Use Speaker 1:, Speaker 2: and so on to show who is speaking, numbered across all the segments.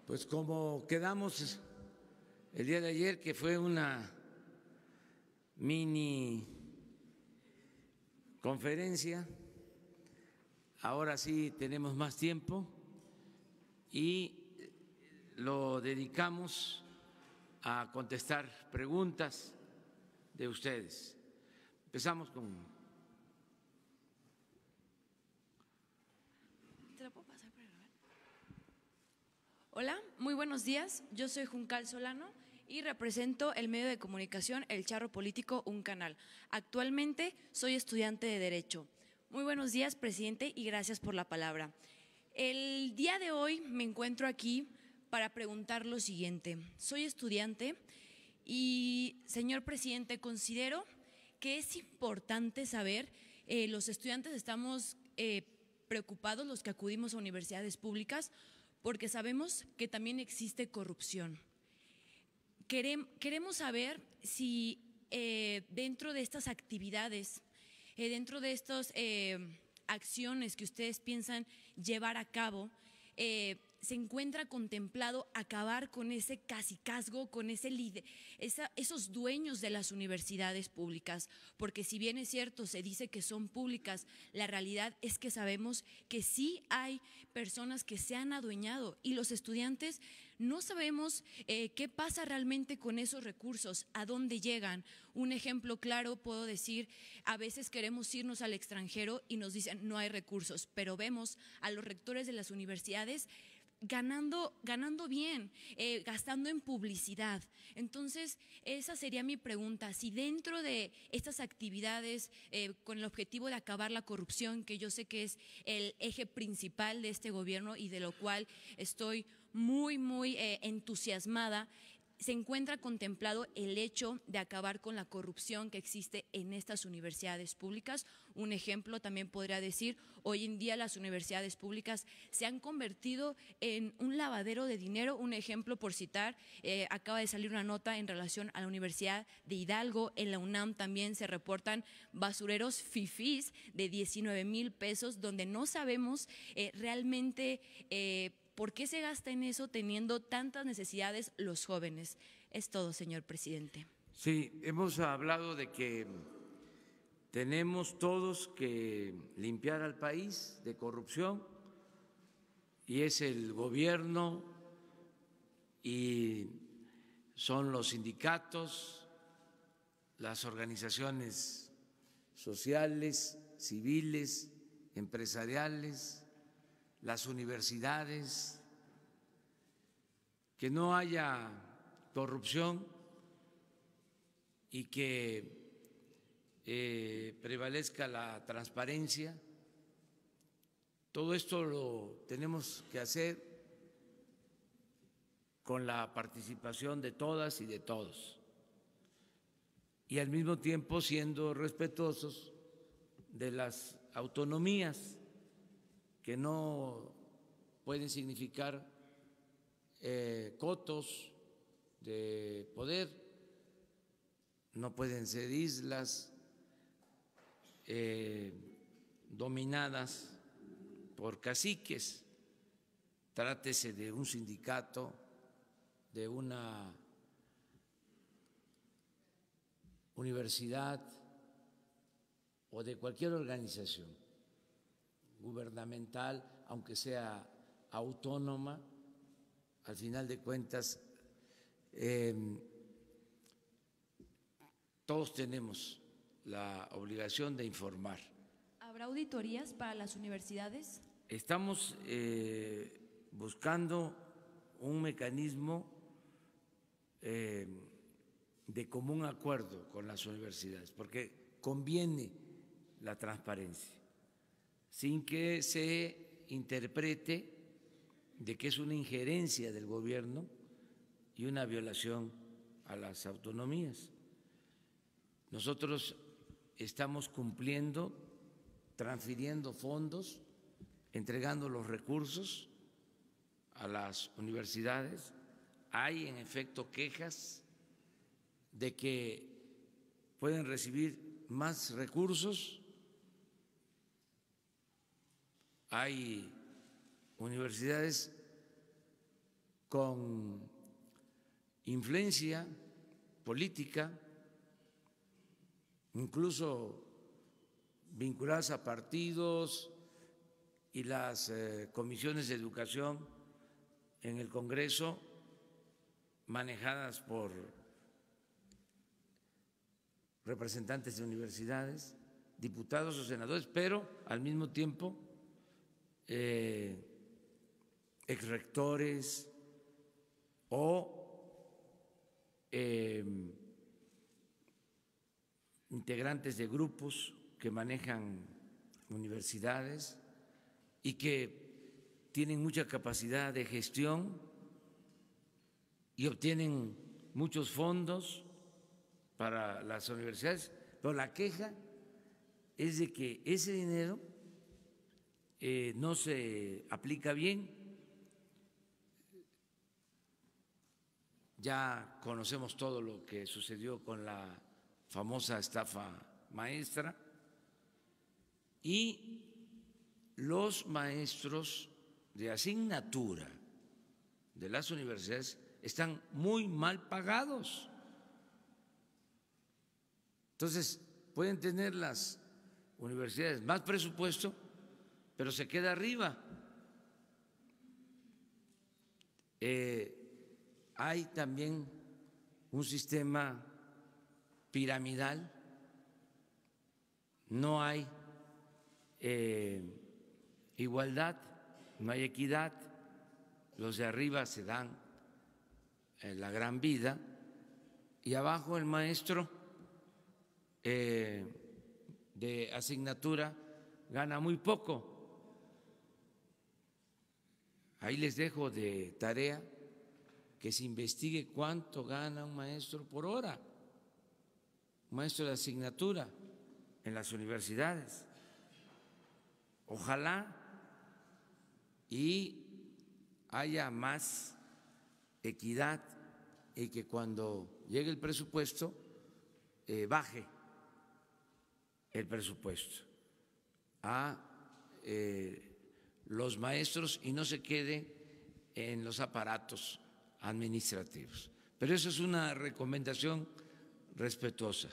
Speaker 1: Pues como quedamos el día de ayer, que fue una mini conferencia, ahora sí tenemos más tiempo y lo dedicamos a contestar preguntas de ustedes. Empezamos con…
Speaker 2: ¿Te lo puedo pasar para grabar? Hola, muy buenos días. Yo soy Juncal Solano y represento el medio de comunicación El Charro Político, un canal. Actualmente soy estudiante de Derecho. Muy buenos días, presidente, y gracias por la palabra. El día de hoy me encuentro aquí para preguntar lo siguiente. Soy estudiante y, señor presidente, considero que es importante saber, los estudiantes estamos preocupados, los que acudimos a universidades públicas, porque sabemos que también existe corrupción. Queremos saber si dentro de estas actividades, dentro de estas acciones que ustedes piensan llevar a cabo, se encuentra contemplado acabar con ese cacicazgo, con esos dueños de las universidades públicas, porque si bien es cierto, se dice que son públicas, la realidad es que sabemos que sí hay personas que se han adueñado y los estudiantes no sabemos qué pasa realmente con esos recursos, a dónde llegan. Un ejemplo claro puedo decir, a veces queremos irnos al extranjero y nos dicen no hay recursos, pero vemos a los rectores de las universidades ganando bien, gastando en publicidad. Entonces, esa sería mi pregunta, si dentro de estas actividades con el objetivo de acabar la corrupción, que yo sé que es el eje principal de este gobierno y de lo cual estoy muy entusiasmada, se encuentra contemplado el hecho de acabar con la corrupción que existe en estas universidades públicas. Un ejemplo también podría decir, hoy en día las universidades públicas se han convertido en un lavadero de dinero. Un ejemplo por citar, acaba de salir una nota en relación a la Universidad de Hidalgo. En la UNAM también se reportan basureros fifís de 19,000 pesos, donde no sabemos realmente ¿por qué se gasta en eso teniendo tantas necesidades los jóvenes? Es todo, señor presidente.
Speaker 1: Sí, hemos hablado de que tenemos todos que limpiar al país de corrupción y es el gobierno y son los sindicatos, las organizaciones sociales, civiles, empresariales, las universidades, que no haya corrupción y que prevalezca la transparencia. Todo esto lo tenemos que hacer con la participación de todas y de todos y al mismo tiempo siendo respetuosos de las autonomías que no pueden significar cotos de poder, no pueden ser islas dominadas por caciques, trátese de un sindicato, de una universidad o de cualquier organización gubernamental, aunque sea autónoma, al final de cuentas todos tenemos la obligación de informar.
Speaker 2: ¿Habrá auditorías para las universidades?
Speaker 1: Estamos buscando un mecanismo de común acuerdo con las universidades, porque conviene la transparencia, sin que se interprete de que es una injerencia del gobierno y una violación a las autonomías. Nosotros estamos cumpliendo, transfiriendo fondos, entregando los recursos a las universidades. Hay en efecto quejas de que pueden recibir más recursos. Hay universidades con influencia política, incluso vinculadas a partidos y las comisiones de educación en el Congreso, manejadas por representantes de universidades, diputados o senadores, pero al mismo tiempo exrectores o integrantes de grupos que manejan universidades y que tienen mucha capacidad de gestión y obtienen muchos fondos para las universidades, pero la queja es de que ese dinero no se aplica bien. Ya conocemos todo lo que sucedió con la famosa estafa maestra y los maestros de asignatura de las universidades están muy mal pagados. Entonces, pueden tener las universidades más presupuesto, pero se queda arriba. Hay también un sistema piramidal, no hay igualdad, no hay equidad, los de arriba se dan la gran vida y abajo el maestro de asignatura gana muy poco. Ahí les dejo de tarea que se investigue cuánto gana un maestro por hora, un maestro de asignatura en las universidades. Ojalá y haya más equidad y que cuando llegue el presupuesto baje el presupuesto a los maestros y no se quede en los aparatos administrativos. Pero eso es una recomendación respetuosa.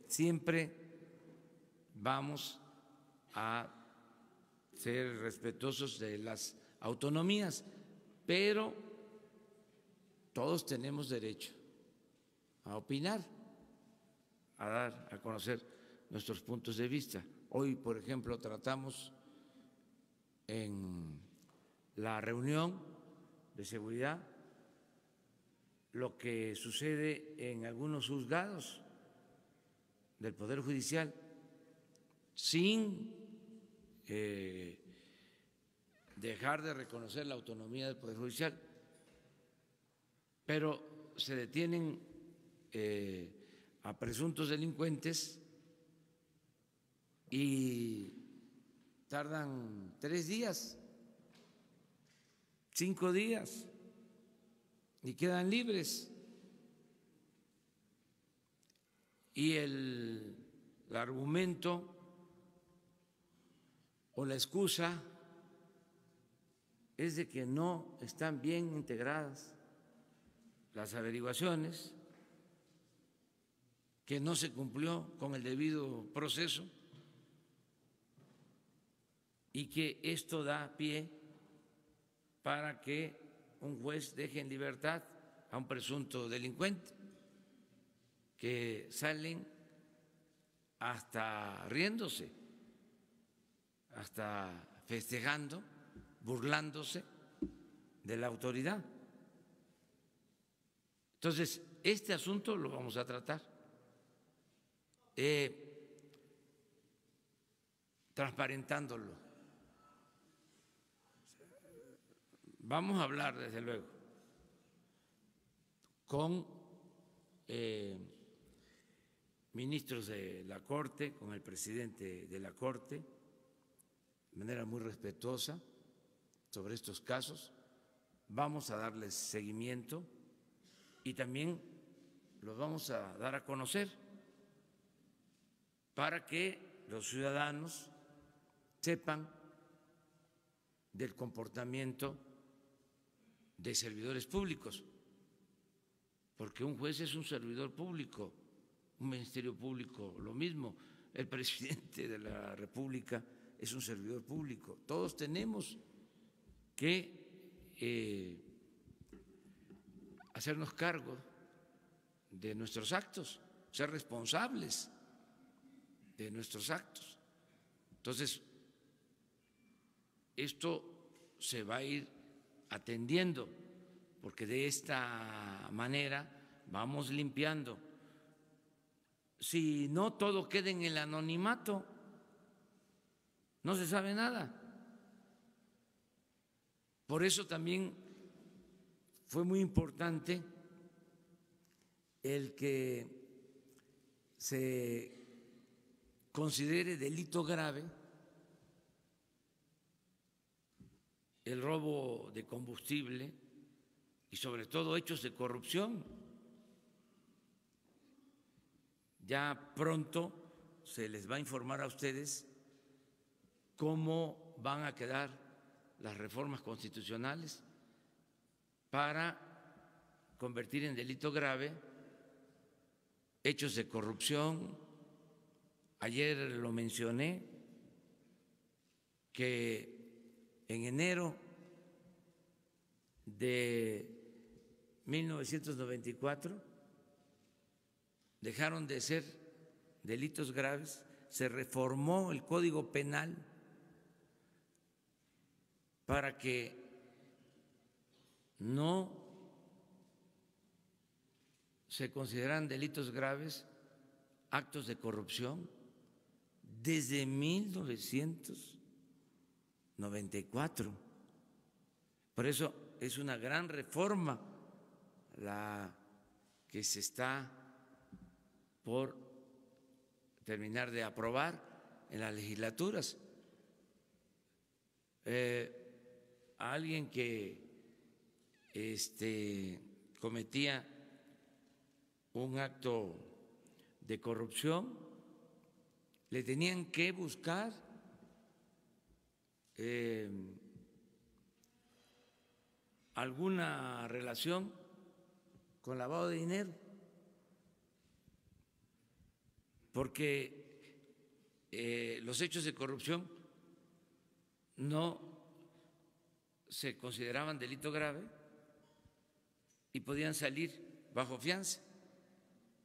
Speaker 1: Siempre vamos a ser respetuosos de las autonomías, pero todos tenemos derecho a opinar, a dar a conocer nuestros puntos de vista. Hoy, por ejemplo, tratamos en la reunión de seguridad lo que sucede en algunos juzgados del Poder Judicial sin dejar de reconocer la autonomía del Poder Judicial, pero se detienen a presuntos delincuentes y tardan 3 días, 5 días y quedan libres. Y el argumento o la excusa es de que no están bien integradas las averiguaciones, que no se cumplió con el debido proceso y que esto da pie para que un juez deje en libertad a un presunto delincuente, que salen hasta riéndose, hasta festejando, burlándose de la autoridad. Entonces, este asunto lo vamos a tratar transparentándolo. Vamos a hablar, desde luego, con ministros de la Corte, con el presidente de la Corte, de manera muy respetuosa sobre estos casos. Vamos a darles seguimiento y también los vamos a dar a conocer para que los ciudadanos sepan del comportamiento de servidores públicos, porque un juez es un servidor público, un ministerio público lo mismo, el presidente de la República es un servidor público. Todos tenemos que hacernos cargo de nuestros actos, ser responsables de nuestros actos. Entonces, esto se va a ir atendiendo, porque de esta manera vamos limpiando. Si no, todo queda en el anonimato, no se sabe nada. Por eso también fue muy importante el que se considere delito grave el robo de combustible y sobre todo hechos de corrupción. Ya pronto se les va a informar a ustedes cómo van a quedar las reformas constitucionales para convertir en delito grave hechos de corrupción. Ayer lo mencioné, que en enero de 1994 dejaron de ser delitos graves, se reformó el Código Penal para que no se consideraran delitos graves actos de corrupción desde 1994. Por eso es una gran reforma la que se está por terminar de aprobar en las legislaturas. A alguien que cometía un acto de corrupción le tenían que buscar alguna relación con lavado de dinero, porque los hechos de corrupción no se consideraban delito grave y podían salir bajo fianza.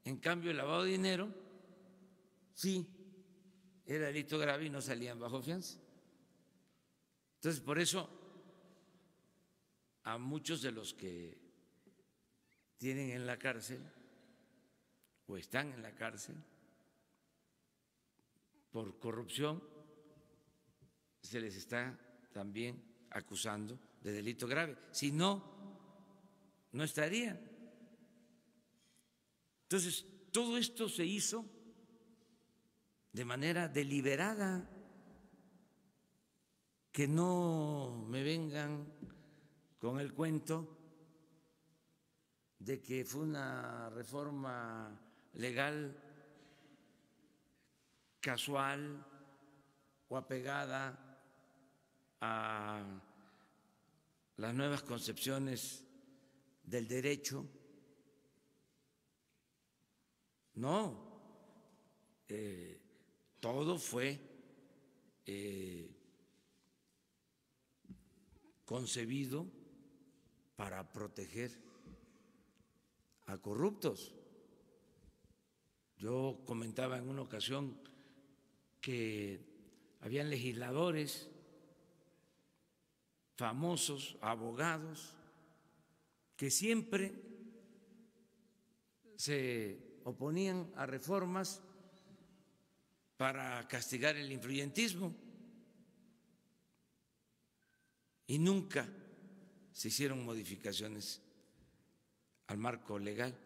Speaker 1: En cambio, el lavado de dinero sí era delito grave y no salían bajo fianza. Entonces, por eso a muchos de los que tienen en la cárcel o están en la cárcel por corrupción se les está también acusando de delito grave. Si no, no estarían. Entonces, todo esto se hizo de manera deliberada, que no me vengan con el cuento de que fue una reforma legal casual o apegada a las nuevas concepciones del derecho. No, todo fue concebido para proteger a corruptos. Yo comentaba en una ocasión que habían legisladores famosos, abogados, que siempre se oponían a reformas para castigar el influyentismo y nunca se hicieron modificaciones al marco legal.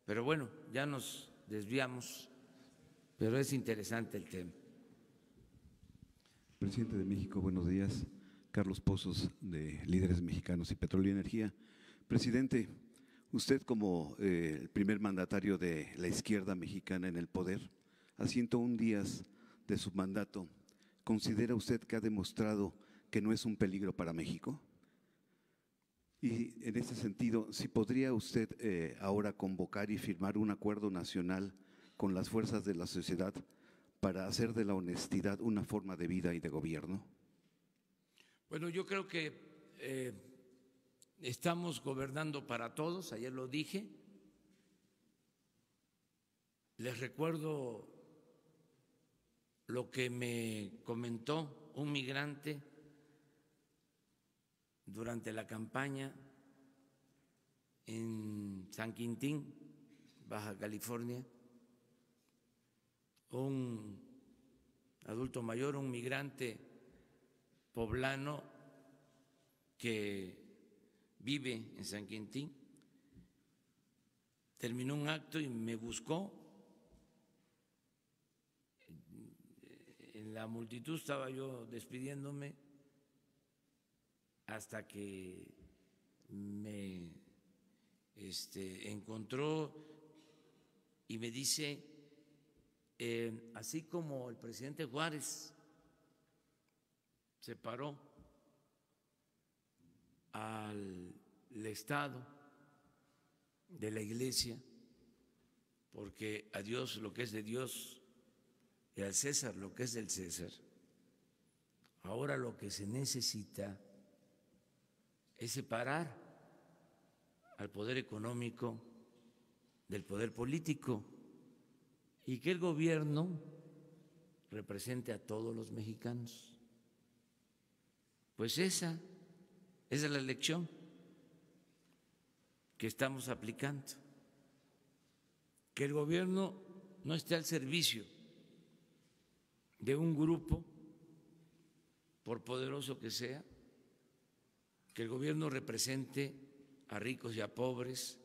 Speaker 1: Pero bueno, ya nos desviamos, pero es interesante el tema.
Speaker 3: Presidente de México, buenos días. Carlos Pozos, de Líderes Mexicanos y Petróleo y Energía. Presidente, usted como el primer mandatario de la izquierda mexicana en el poder, a 101 días de su mandato, ¿considera usted que ha demostrado que no es un peligro para México? Y en ese sentido, si podría usted ahora convocar y firmar un acuerdo nacional con las fuerzas de la sociedad para hacer de la honestidad una forma de vida y de gobierno.
Speaker 1: Bueno, yo creo que estamos gobernando para todos, ayer lo dije. Les recuerdo lo que me comentó un migrante durante la campaña en San Quintín, Baja California, un adulto mayor, un migrante poblano que vive en San Quintín, terminó un acto y me buscó. En la multitud estaba yo despidiéndome hasta que me encontró y me dice, así como el presidente Juárez separó al Estado de la Iglesia, porque a Dios lo que es de Dios y al César lo que es del César, ahora lo que se necesita es separar al poder económico del poder político y que el gobierno represente a todos los mexicanos. Pues esa es la lección que estamos aplicando, que el gobierno no esté al servicio de un grupo, por poderoso que sea, que el gobierno represente a ricos y a pobres,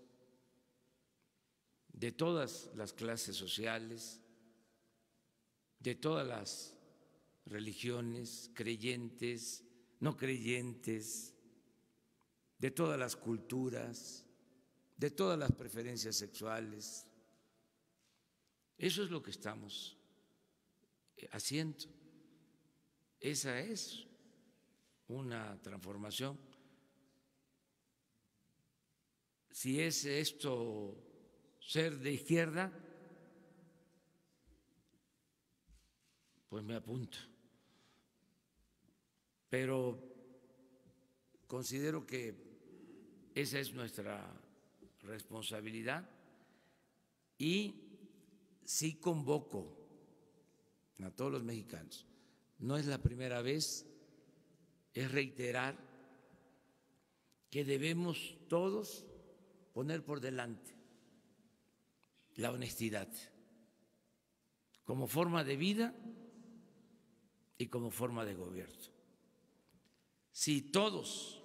Speaker 1: de todas las clases sociales, de todas las religiones, creyentes, no creyentes, de todas las culturas, de todas las preferencias sexuales. Eso es lo que estamos haciendo. Esa es una transformación. Si es esto ser de izquierda, pues me apunto. Pero considero que esa es nuestra responsabilidad y sí convoco a todos los mexicanos. No es la primera vez, es reiterar que debemos todos poner por delante la honestidad como forma de vida y como forma de gobierno. Si todos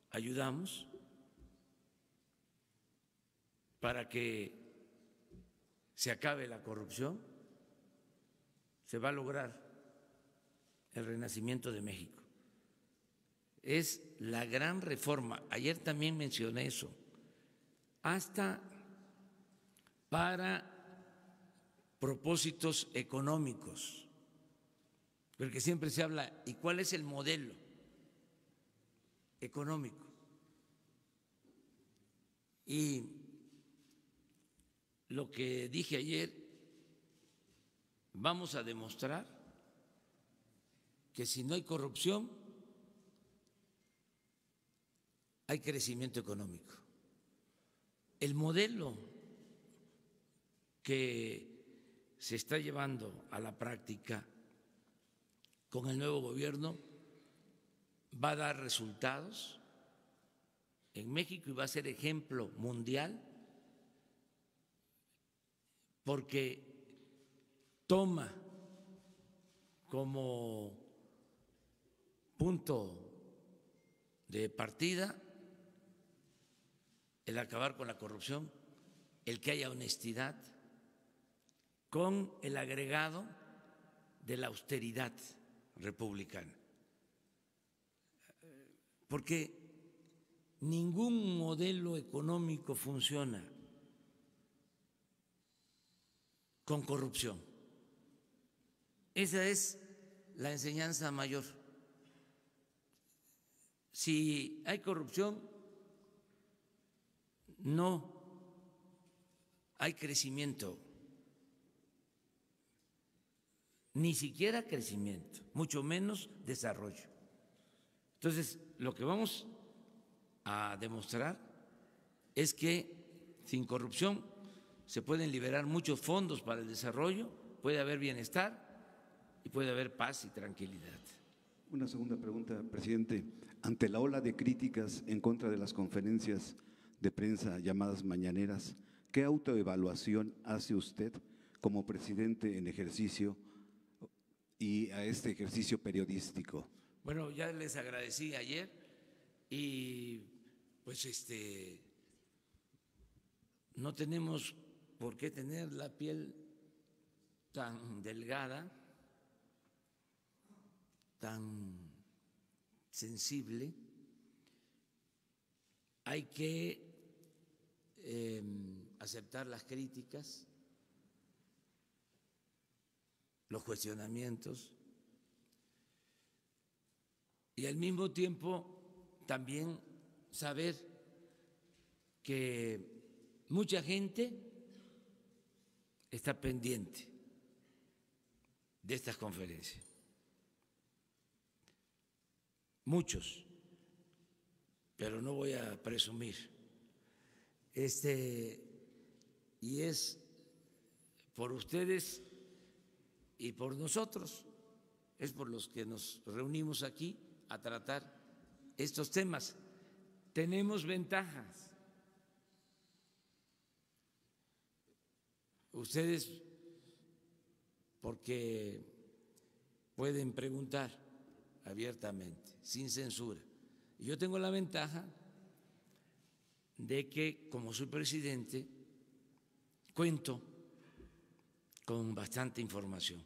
Speaker 1: ayudamos para que se acabe la corrupción, se va a lograr el renacimiento de México. Es la gran reforma. Ayer también mencioné eso. Hasta para propósitos económicos, porque siempre se habla, ¿y cuál es el modelo económico? Y lo que dije ayer, vamos a demostrar que si no hay corrupción, hay crecimiento económico. El modelo que se está llevando a la práctica con el nuevo gobierno va a dar resultados en México y va a ser ejemplo mundial porque toma como punto de partida el acabar con la corrupción, el que haya honestidad, con el agregado de la austeridad republicana. Porque ningún modelo económico funciona con corrupción. Esa es la enseñanza mayor. Si hay corrupción, no hay crecimiento, ni siquiera crecimiento, mucho menos desarrollo. Entonces, lo que vamos a demostrar es que sin corrupción se pueden liberar muchos fondos para el desarrollo, puede haber bienestar y puede haber paz y tranquilidad.
Speaker 3: Una segunda pregunta, presidente. Ante la ola de críticas en contra de las conferencias de prensa llamadas mañaneras, ¿qué autoevaluación hace usted como presidente en ejercicio y a este ejercicio periodístico?
Speaker 1: Bueno, ya les agradecí ayer y pues no tenemos por qué tener la piel tan delgada, tan sensible. Hay que aceptar las críticas, los cuestionamientos y al mismo tiempo también saber que mucha gente está pendiente de estas conferencias. Muchos, pero no voy a presumir. Y es por ustedes y por nosotros, es por los que nos reunimos aquí a tratar estos temas. Tenemos ventajas. Ustedes, porque pueden preguntar abiertamente, sin censura. Y yo tengo la ventaja de que, como soy presidente, cuento con bastante información.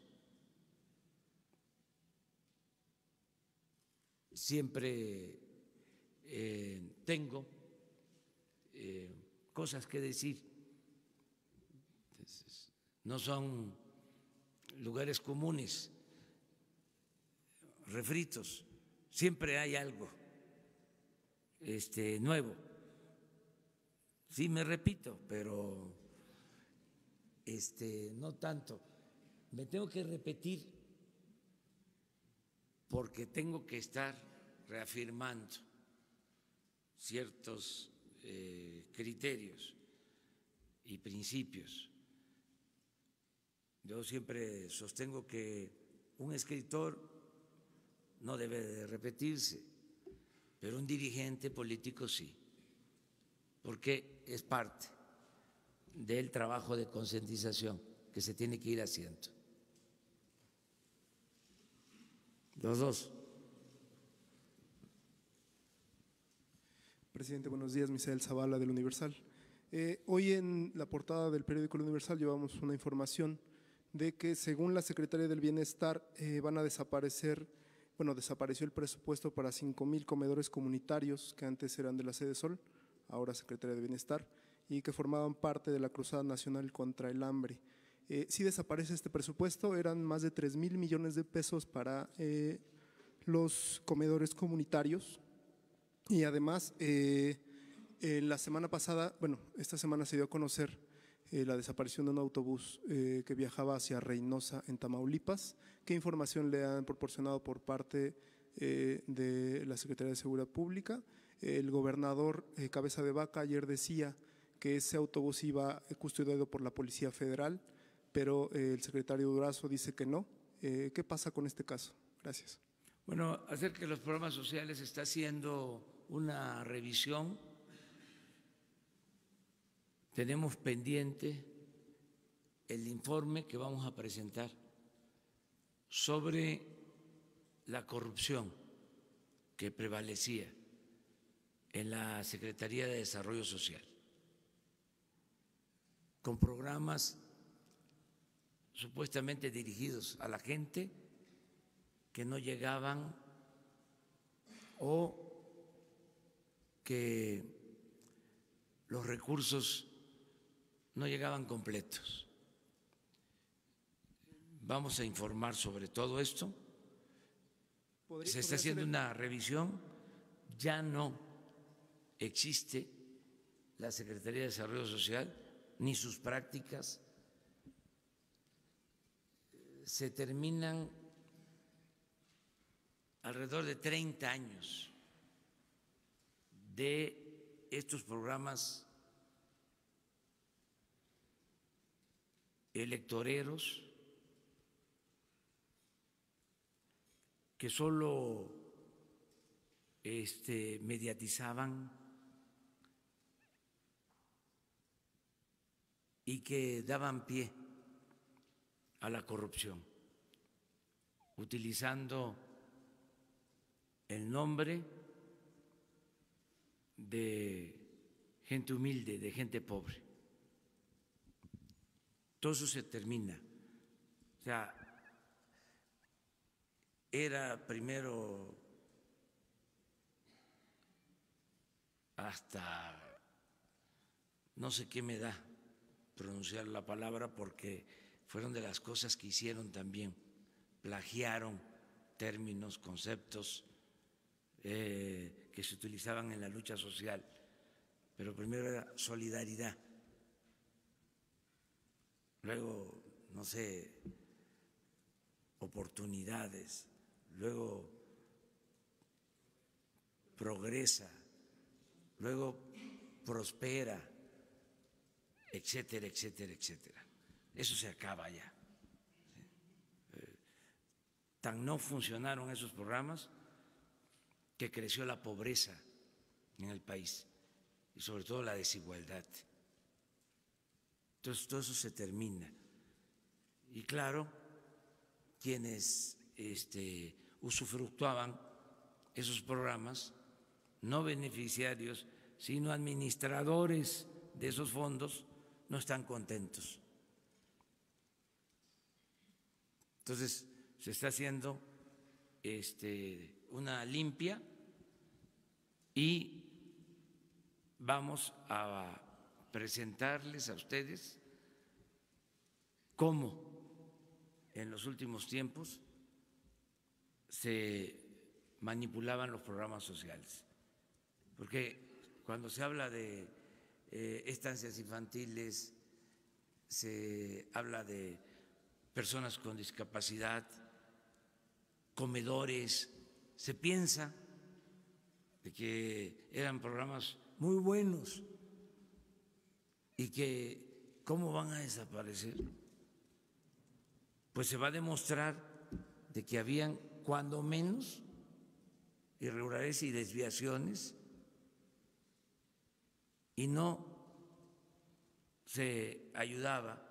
Speaker 1: Siempre tengo cosas que decir. Entonces, no son lugares comunes, refritos. Siempre hay algo nuevo. Sí, me repito, pero no tanto. Me tengo que repetir porque tengo que estar reafirmando ciertos criterios y principios. Yo siempre sostengo que un escritor no debe de repetirse, pero un dirigente político sí, porque es parte del trabajo de concientización que se tiene que ir haciendo. Los dos.
Speaker 4: Presidente, buenos días. Misael Zavala del Universal. Hoy en la portada del periódico El Universal llevamos una información de que según la Secretaría del Bienestar van a desapareció el presupuesto para 5,000 comedores comunitarios que antes eran de la Sede Sol, ahora Secretaría de Bienestar, y que formaban parte de la Cruzada Nacional contra el Hambre. Si desaparece este presupuesto, eran más de 3,000 millones de pesos para los comedores comunitarios. Y además, la semana pasada, esta semana se dio a conocer la desaparición de un autobús que viajaba hacia Reynosa, en Tamaulipas. ¿Qué información le han proporcionado por parte de la Secretaría de Seguridad Pública? El gobernador Cabeza de Vaca ayer decía que ese autobús iba custodiado por la Policía Federal, pero el secretario Durazo dice que no. ¿Qué pasa con este caso? Gracias.
Speaker 1: Bueno, acerca de los programas sociales está haciendo una revisión. Tenemos pendiente el informe que vamos a presentar sobre la corrupción que prevalecía en la Secretaría de Desarrollo Social, con programas supuestamente dirigidos a la gente que no llegaban o que los recursos no llegaban completos. Vamos a informar sobre todo esto. Se está haciendo una revisión ya no existe la Secretaría de Desarrollo Social ni sus prácticas. Se terminan alrededor de 30 años de estos programas electoreros que solo mediatizaban y que daban pie a la corrupción, utilizando el nombre de gente humilde, de gente pobre. Todo eso se termina. O sea, era primero hasta, no sé qué me da pronunciar la palabra porque fueron de las cosas que hicieron también, plagiaron términos, conceptos que se utilizaban en la lucha social, pero primero era solidaridad, luego, no sé, oportunidades, luego progresa, luego prospera, etcétera, etcétera, etcétera. Eso se acaba ya. Tan no funcionaron esos programas que creció la pobreza en el país y sobre todo la desigualdad. Entonces todo eso se termina. Y claro, quienes usufructuaban esos programas, no beneficiarios, sino administradores de esos fondos, no están contentos. Entonces se está haciendo una limpia y vamos a presentarles a ustedes cómo en los últimos tiempos se manipulaban los programas sociales. Porque cuando se habla de estancias infantiles, se habla de personas con discapacidad, comedores, se piensa de que eran programas muy buenos y que ¿cómo van a desaparecer? Pues se va a demostrar de que habían cuando menos irregularidades y desviaciones y no se ayudaba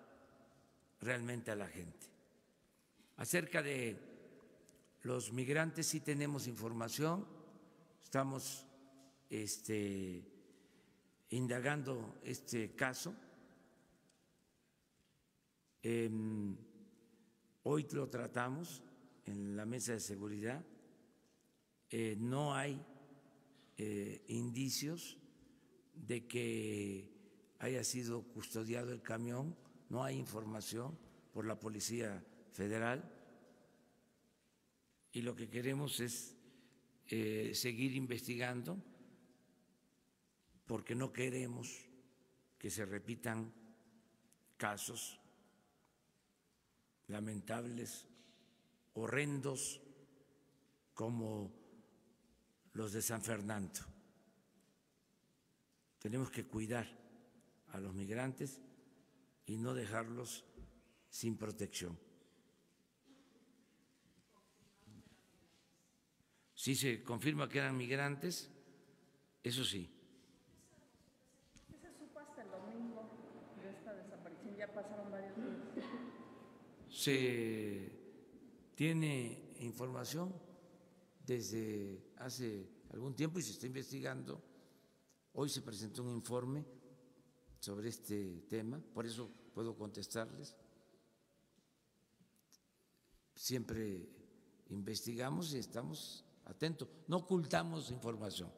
Speaker 1: realmente a la gente. Acerca de los migrantes sí tenemos información, estamos indagando este caso. Hoy lo tratamos en la mesa de seguridad. No hay indicios de que haya sido custodiado el camión, no hay información por la Policía Federal y lo que queremos es seguir investigando porque no queremos que se repitan casos lamentables, horrendos, como los de San Fernando. Tenemos que cuidar a los migrantes y no dejarlos sin protección. Sí se confirma que eran migrantes, eso sí.
Speaker 5: ¿Qué se supo hasta el domingo de esta desaparición? Ya pasaron varios días.
Speaker 1: Se tiene información desde hace algún tiempo y se está investigando. Hoy se presentó un informe sobre este tema, por eso puedo contestarles. Siempre investigamos y estamos atentos, no ocultamos información.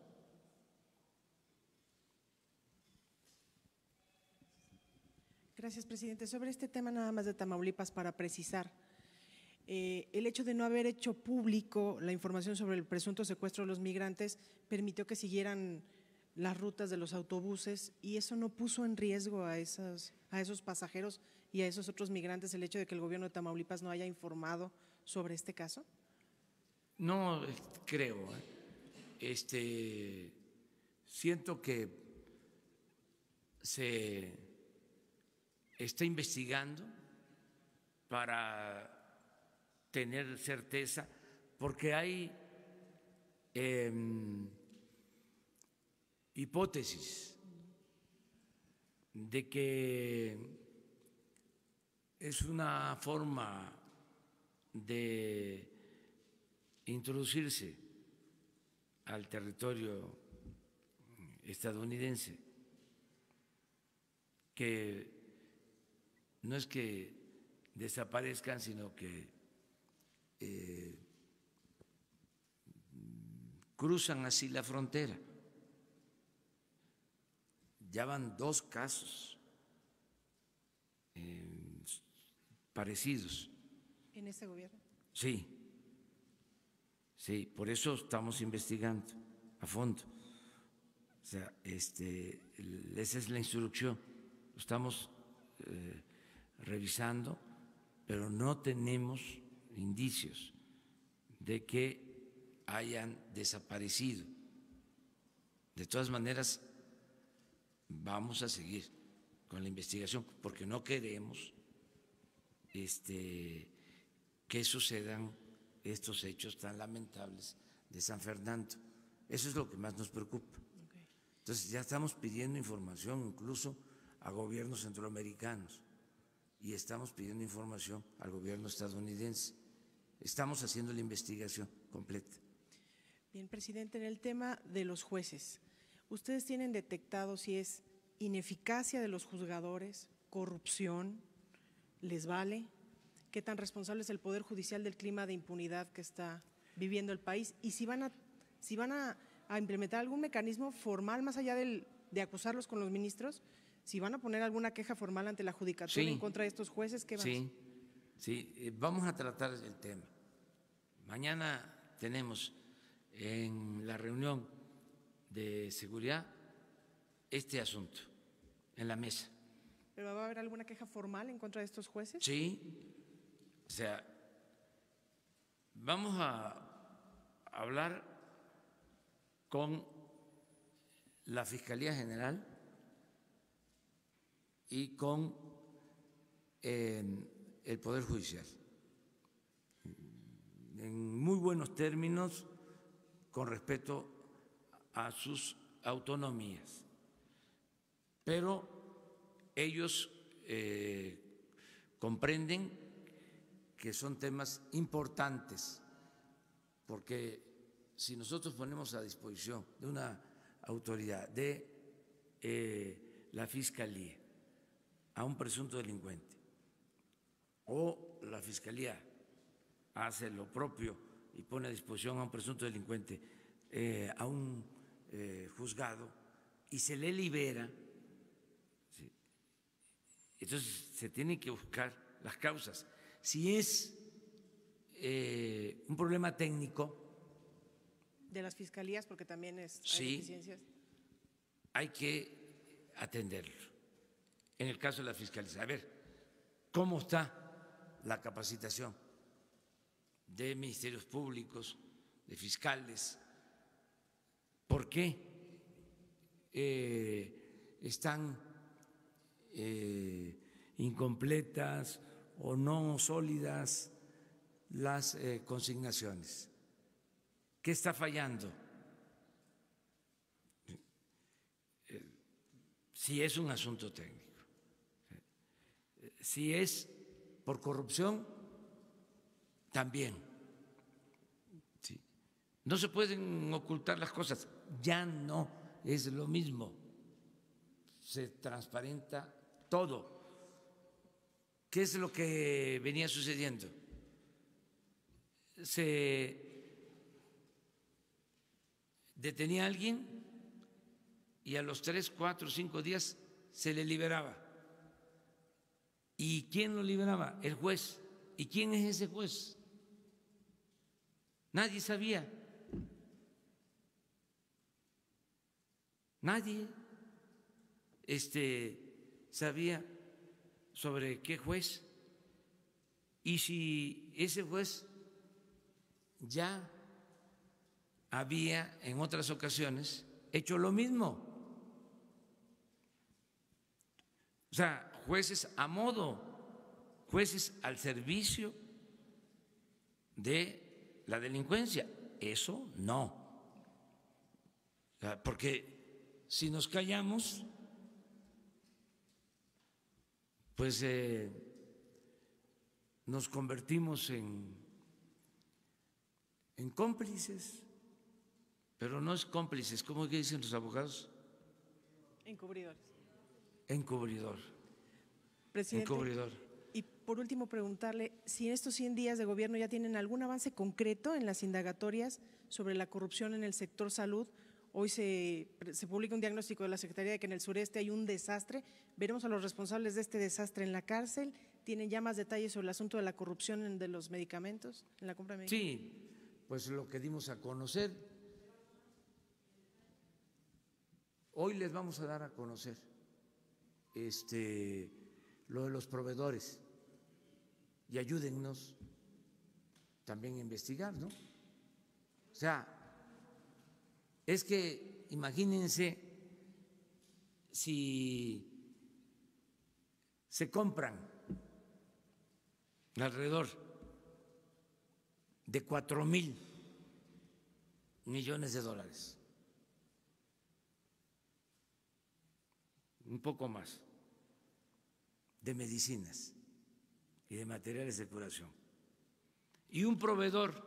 Speaker 5: Gracias, presidente. Sobre este tema nada más de Tamaulipas para precisar.
Speaker 6: El hecho de no haber hecho público la información sobre el presunto secuestro de los migrantes permitió que siguieran las rutas de los autobuses y eso no puso en riesgo a esos pasajeros y a esos otros migrantes, el hecho de que el gobierno de Tamaulipas no haya informado sobre este caso.
Speaker 1: No creo. Siento que se está investigando para tener certeza, porque hay hipótesis de que es una forma de introducirse al territorio estadounidense, que no es que desaparezcan, sino que cruzan así la frontera. Ya van 2 casos parecidos.
Speaker 6: ¿En este gobierno?
Speaker 1: Sí, por eso estamos investigando a fondo. O sea, esa es la instrucción. Lo estamos revisando, pero no tenemos indicios de que hayan desaparecido. De todas maneras, vamos a seguir con la investigación porque no queremos que sucedan estos hechos tan lamentables de San Fernando. Eso es lo que más nos preocupa. Entonces ya estamos pidiendo información incluso a gobiernos centroamericanos y estamos pidiendo información al gobierno estadounidense. Estamos haciendo la investigación completa.
Speaker 6: Bien, presidente, en el tema de los jueces, ¿ustedes tienen detectado si es ineficacia de los juzgadores, corrupción, les vale? ¿Qué tan responsable es el Poder Judicial del clima de impunidad que está viviendo el país? Y si van a implementar algún mecanismo formal, más allá de acusarlos con los ministros, si van a poner alguna queja formal ante la judicatura en contra de estos jueces, ¿qué van a hacer?
Speaker 1: Sí, vamos a tratar el tema. Mañana tenemos en la reunión de seguridad este asunto en la mesa.
Speaker 6: ¿Pero va a haber alguna queja formal en contra de estos jueces?
Speaker 1: Sí, o sea, vamos a hablar con la Fiscalía General y con el Poder Judicial en muy buenos términos con respeto a sus autonomías, pero ellos comprenden que son temas importantes, porque si nosotros ponemos a disposición de una autoridad, de la Fiscalía, a un presunto delincuente, o la Fiscalía hace lo propio y pone a disposición a un presunto delincuente, a un juzgado, y se le libera, ¿sí? Entonces se tienen que buscar las causas. Si es un problema técnico
Speaker 6: de las fiscalías, porque también hay deficiencias,
Speaker 1: hay que atenderlo. En el caso de la fiscalía, a ver cómo está la capacitación de ministerios públicos, de fiscales, por qué están incompletas o no sólidas las consignaciones, qué está fallando, si es un asunto técnico, si es por corrupción, también. Sí. No se pueden ocultar las cosas, ya no es lo mismo, se transparenta todo. ¿Qué es lo que venía sucediendo? Se detenía a alguien y a los 3, 4, 5 días se le liberaba. ¿Y quién lo liberaba? El juez. ¿Y quién es ese juez? Nadie sabía. Nadie sabía sobre qué juez. Y si ese juez ya había en otras ocasiones hecho lo mismo. O sea, jueces a modo, jueces al servicio de la delincuencia. Eso no. O sea, porque si nos callamos, pues nos convertimos en cómplices, pero no es cómplices, ¿cómo que dicen los abogados?
Speaker 6: Encubridores.
Speaker 1: Encubridor.
Speaker 6: Presidente,
Speaker 1: Encubridor.
Speaker 6: y por último preguntarle si en estos 100 días de gobierno ya tienen algún avance concreto en las indagatorias sobre la corrupción en el sector salud. Hoy se publica un diagnóstico de la Secretaría de que en el sureste hay un desastre. ¿Veremos a los responsables de este desastre en la cárcel? ¿Tienen ya más detalles sobre el asunto de la corrupción de los medicamentos, en la compra de medicamentos?
Speaker 1: Sí, pues lo que dimos a conocer. Hoy les vamos a dar a conocer lo de los proveedores y ayúdennos también a investigar, ¿no? O sea, es que imagínense si se compran alrededor de 4,000 millones de dólares, un poco más, de medicinas y de materiales de curación, y un proveedor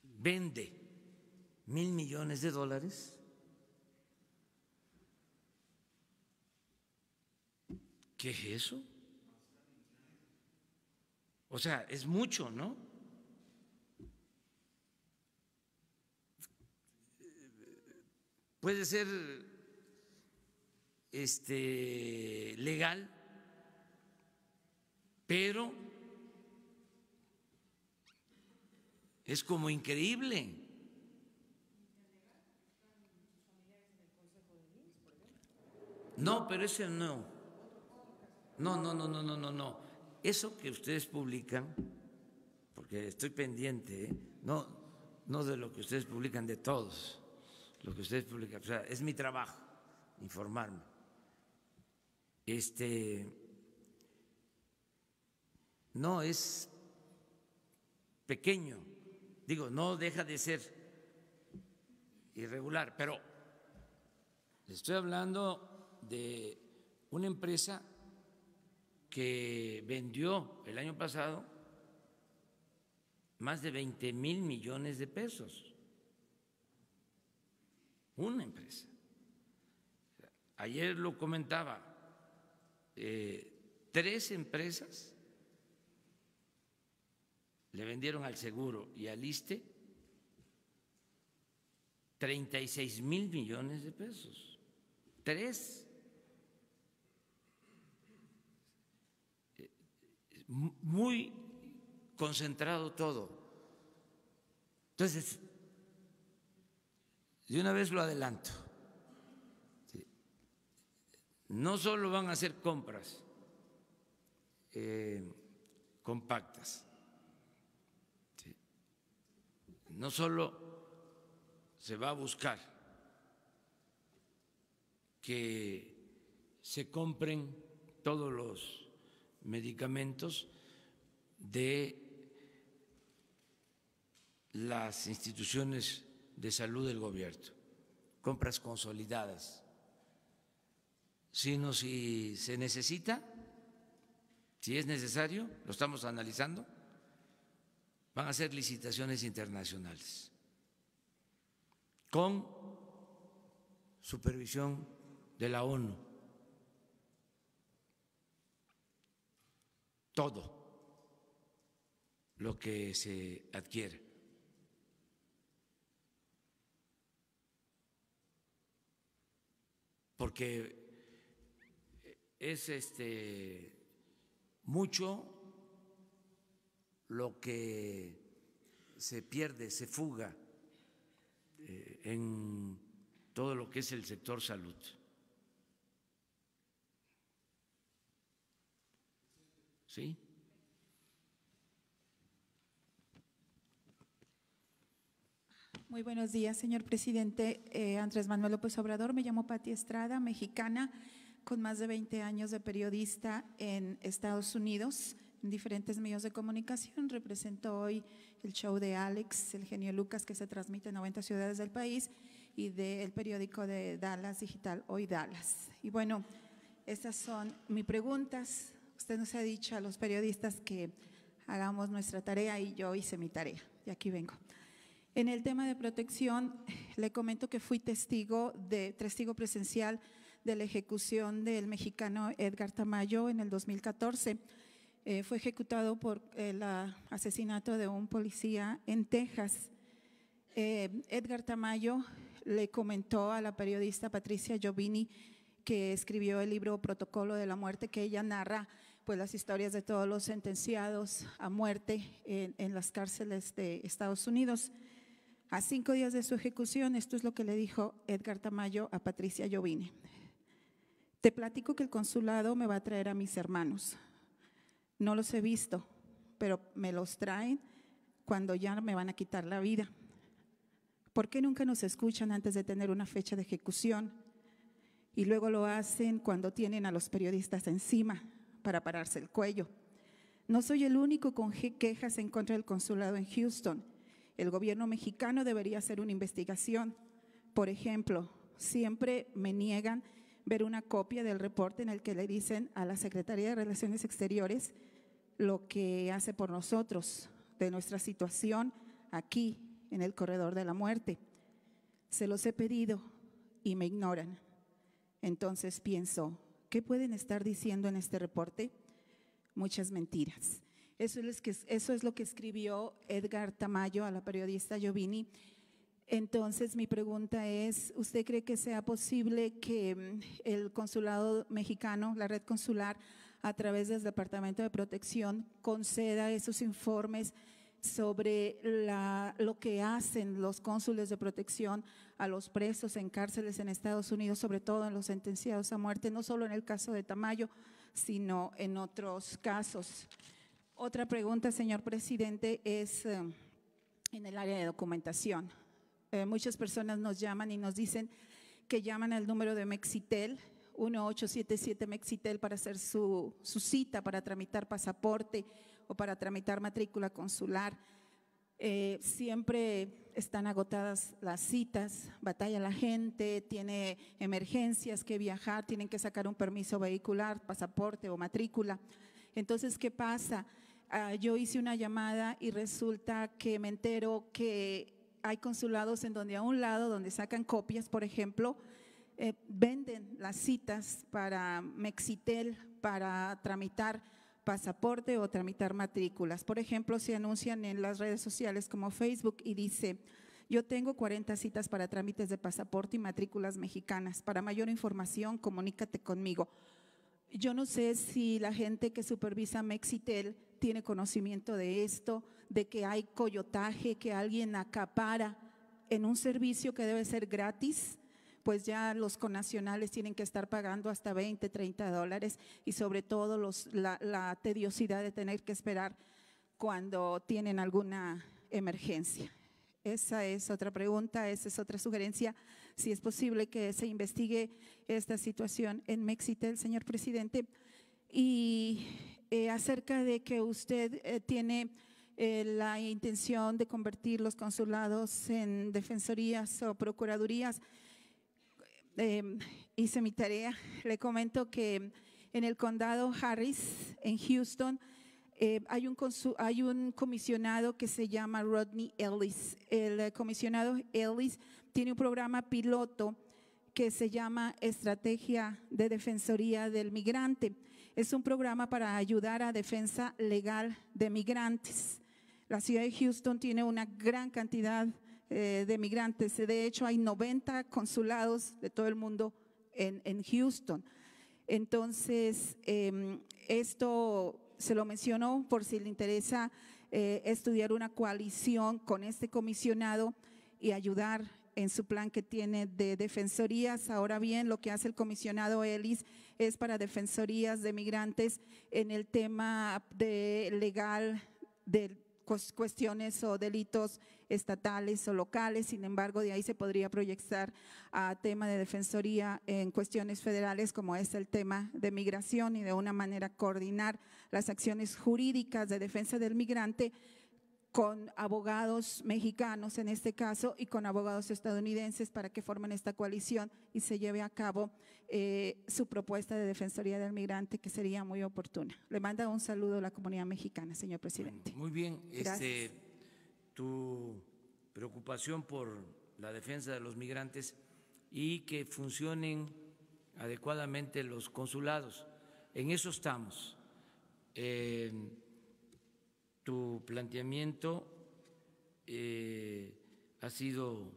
Speaker 1: vende 1,000 millones de dólares, ¿qué es eso? O sea, es mucho, ¿no? Puede ser legal, pero es como increíble. No, pero ese no. No. Eso que ustedes publican, porque estoy pendiente, no de lo que ustedes publican, de todos, lo que ustedes publican, o sea, es mi trabajo informarme. No es pequeño, digo, no deja de ser irregular, pero estoy hablando de una empresa que vendió el año pasado más de 20,000 millones de pesos. Una empresa. Ayer lo comentaba, 3 empresas le vendieron al seguro y al ISSSTE 36,000 millones de pesos. 3. Muy concentrado todo. Entonces, de una vez lo adelanto. No solo van a hacer compras compactas, no solo se va a buscar que se compren todos los medicamentos de las instituciones de salud del gobierno, compras consolidadas, sino si se necesita, si es necesario, lo estamos analizando, van a ser licitaciones internacionales con supervisión de la ONU. Todo lo que se adquiere. Porque es mucho lo que se pierde, se fuga en todo lo que es el sector salud. ¿Sí?
Speaker 7: Muy buenos días, señor presidente. Andrés Manuel López Obrador. Me llamo Pati Estrada, mexicana, con más de 20 años de periodista en Estados Unidos, en diferentes medios de comunicación. Represento hoy el show de Alex, el genio Lucas, que se transmite en 90 ciudades del país, y del periódico de Dallas Digital, Hoy Dallas. Y bueno, estas son mis preguntas. Usted nos ha dicho a los periodistas que hagamos nuestra tarea y yo hice mi tarea y aquí vengo. En el tema de protección, le comento que fui testigo presencial de la ejecución del mexicano Edgar Tamayo en el 2014. Fue ejecutado por el asesinato de un policía en Texas. Edgar Tamayo le comentó a la periodista Patricia Giovini, que escribió el libro Protocolo de la Muerte, que ella narra pues las historias de todos los sentenciados a muerte en las cárceles de Estados Unidos. A 5 días de su ejecución, esto es lo que le dijo Edgar Tamayo a Patricia Giovini: te platico que el consulado me va a traer a mis hermanos. No los he visto, pero me los traen cuando ya me van a quitar la vida. ¿Por qué nunca nos escuchan antes de tener una fecha de ejecución? Y luego lo hacen cuando tienen a los periodistas encima para pararse el cuello. No soy el único con quejas en contra del consulado en Houston. El gobierno mexicano debería hacer una investigación. Por ejemplo, siempre me niegan ver una copia del reporte en el que le dicen a la Secretaría de Relaciones Exteriores lo que hace por nosotros, de nuestra situación aquí en el corredor de la muerte. Se los he pedido y me ignoran. Entonces pienso, ¿qué pueden estar diciendo en este reporte? Muchas mentiras. Eso es lo que escribió Edgar Tamayo a la periodista Giovini. Entonces mi pregunta es, ¿usted cree que sea posible que el consulado mexicano, la red consular, a través del Departamento de Protección, conceda esos informes sobre lo que hacen los cónsules de protección a los presos en cárceles en Estados Unidos, sobre todo en los sentenciados a muerte, no solo en el caso de Tamayo, sino en otros casos? Otra pregunta, señor presidente, es en el área de documentación. Muchas personas nos llaman y nos dicen que llaman al número de Mexitel, 1877 Mexitel, para hacer su cita, para tramitar pasaporte o para tramitar matrícula consular. Siempre están agotadas las citas, batalla la gente, tiene emergencias que viajar, tienen que sacar un permiso vehicular, pasaporte o matrícula. Entonces, ¿qué pasa? Yo hice una llamada y resulta que me entero que hay consulados en donde a un lado, donde sacan copias, por ejemplo, venden las citas para Mexitel para tramitar pasaporte o tramitar matrículas. Por ejemplo, se anuncian en las redes sociales como Facebook y dice: yo tengo 40 citas para trámites de pasaporte y matrículas mexicanas. Para mayor información, comunícate conmigo. Yo no sé si la gente que supervisa Mexitel tiene conocimiento de esto, de que hay coyotaje, que alguien acapara en un servicio que debe ser gratis, pues ya los connacionales tienen que estar pagando hasta $20, $30 y sobre todo la tediosidad de tener que esperar cuando tienen alguna emergencia. Esa es otra pregunta, esa es otra sugerencia, si es posible que se investigue esta situación en Mexitel, señor presidente. Y acerca de que usted tiene la intención de convertir los consulados en defensorías o procuradurías, hice mi tarea. Le comento que en el condado Harris, en Houston, hay un comisionado que se llama Rodney Ellis. El comisionado Ellis tiene un programa piloto que se llama Estrategia de Defensoría del Migrante. Es un programa para ayudar a defensa legal de migrantes. La ciudad de Houston tiene una gran cantidad de migrantes. De hecho, hay 90 consulados de todo el mundo en Houston. Entonces, esto se lo menciono por si le interesa estudiar una coalición con este comisionado y ayudar en su plan que tiene de defensorías. Ahora bien, lo que hace el comisionado Ellis es para defensorías de migrantes en el tema de legal de cuestiones o delitos estatales o locales. Sin embargo, de ahí se podría proyectar a tema de defensoría en cuestiones federales, como es el tema de migración, y de una manera coordinar las acciones jurídicas de defensa del migrante con abogados mexicanos en este caso y con abogados estadounidenses para que formen esta coalición y se lleve a cabo su propuesta de defensoría del migrante, que sería muy oportuna. Le manda un saludo a la comunidad mexicana, señor presidente.
Speaker 1: Muy bien,
Speaker 7: Gracias.
Speaker 1: Tu preocupación por la defensa de los migrantes y que funcionen adecuadamente los consulados, en eso estamos. Tu planteamiento ha sido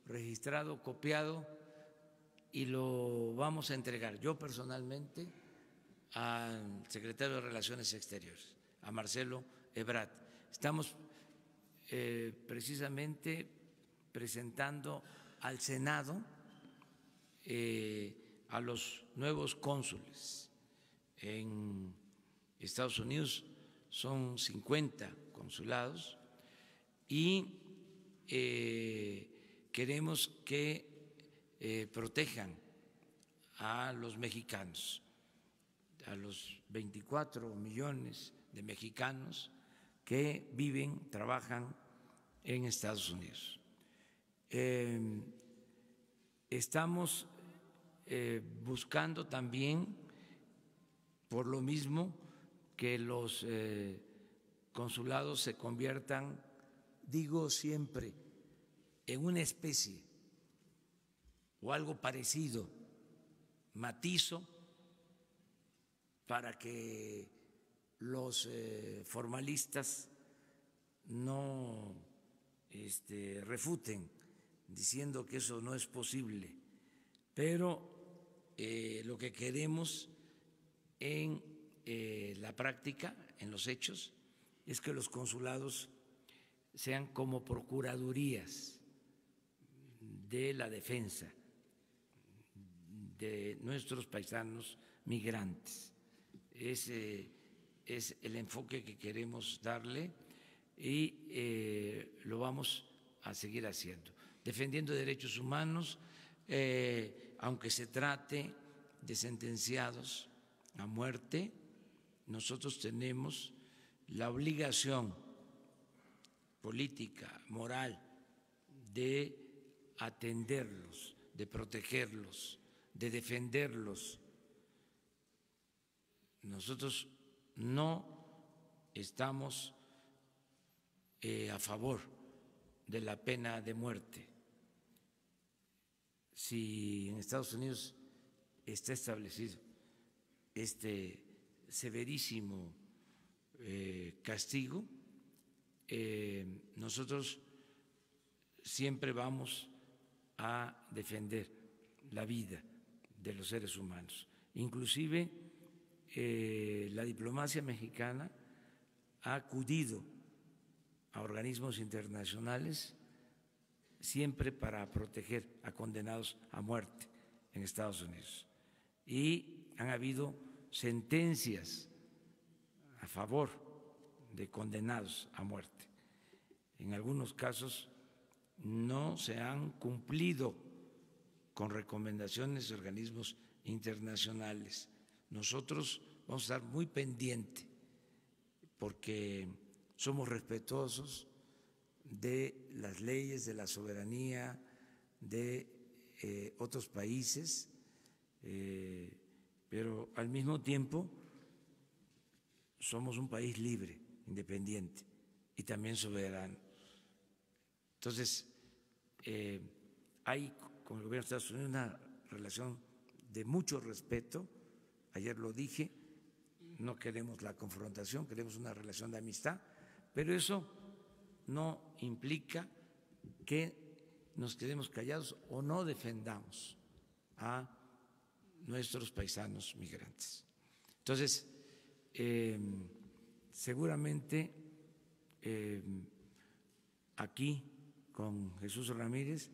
Speaker 1: registrado, copiado y lo vamos a entregar yo personalmente al secretario de Relaciones Exteriores, a Marcelo Ebrard. Estamos precisamente presentando al Senado a los nuevos cónsules en Estados Unidos. Son 50 consulados y queremos que protejan a los mexicanos, a los 24 millones de mexicanos que viven, trabajan en Estados Unidos. Estamos buscando también, por lo mismo, que los consulados se conviertan, digo siempre, en una especie o algo parecido, matizo, para que los formalistas no refuten diciendo que eso no es posible. Pero lo que queremos en la práctica, en los hechos, es que los consulados sean como procuradurías de la defensa de nuestros paisanos migrantes. Ese es el enfoque que queremos darle y lo vamos a seguir haciendo, defendiendo derechos humanos, aunque se trate de sentenciados a muerte. Nosotros tenemos la obligación política, moral, de atenderlos, de protegerlos, de defenderlos. Nosotros no estamos a favor de la pena de muerte. Si en Estados Unidos está establecido este severísimo castigo, nosotros siempre vamos a defender la vida de los seres humanos. Inclusive la diplomacia mexicana ha acudido a organismos internacionales siempre para proteger a condenados a muerte en Estados Unidos. Y han habido sentencias a favor de condenados a muerte. En algunos casos no se han cumplido con recomendaciones de organismos internacionales. Nosotros vamos a estar muy pendientes porque somos respetuosos de las leyes, de la soberanía de otros países, pero al mismo tiempo somos un país libre, independiente y también soberano. Entonces, hay con el gobierno de Estados Unidos una relación de mucho respeto. Ayer lo dije, no queremos la confrontación, queremos una relación de amistad, pero eso no implica que nos quedemos callados o no defendamos a nuestros paisanos migrantes. Entonces, seguramente aquí con Jesús Ramírez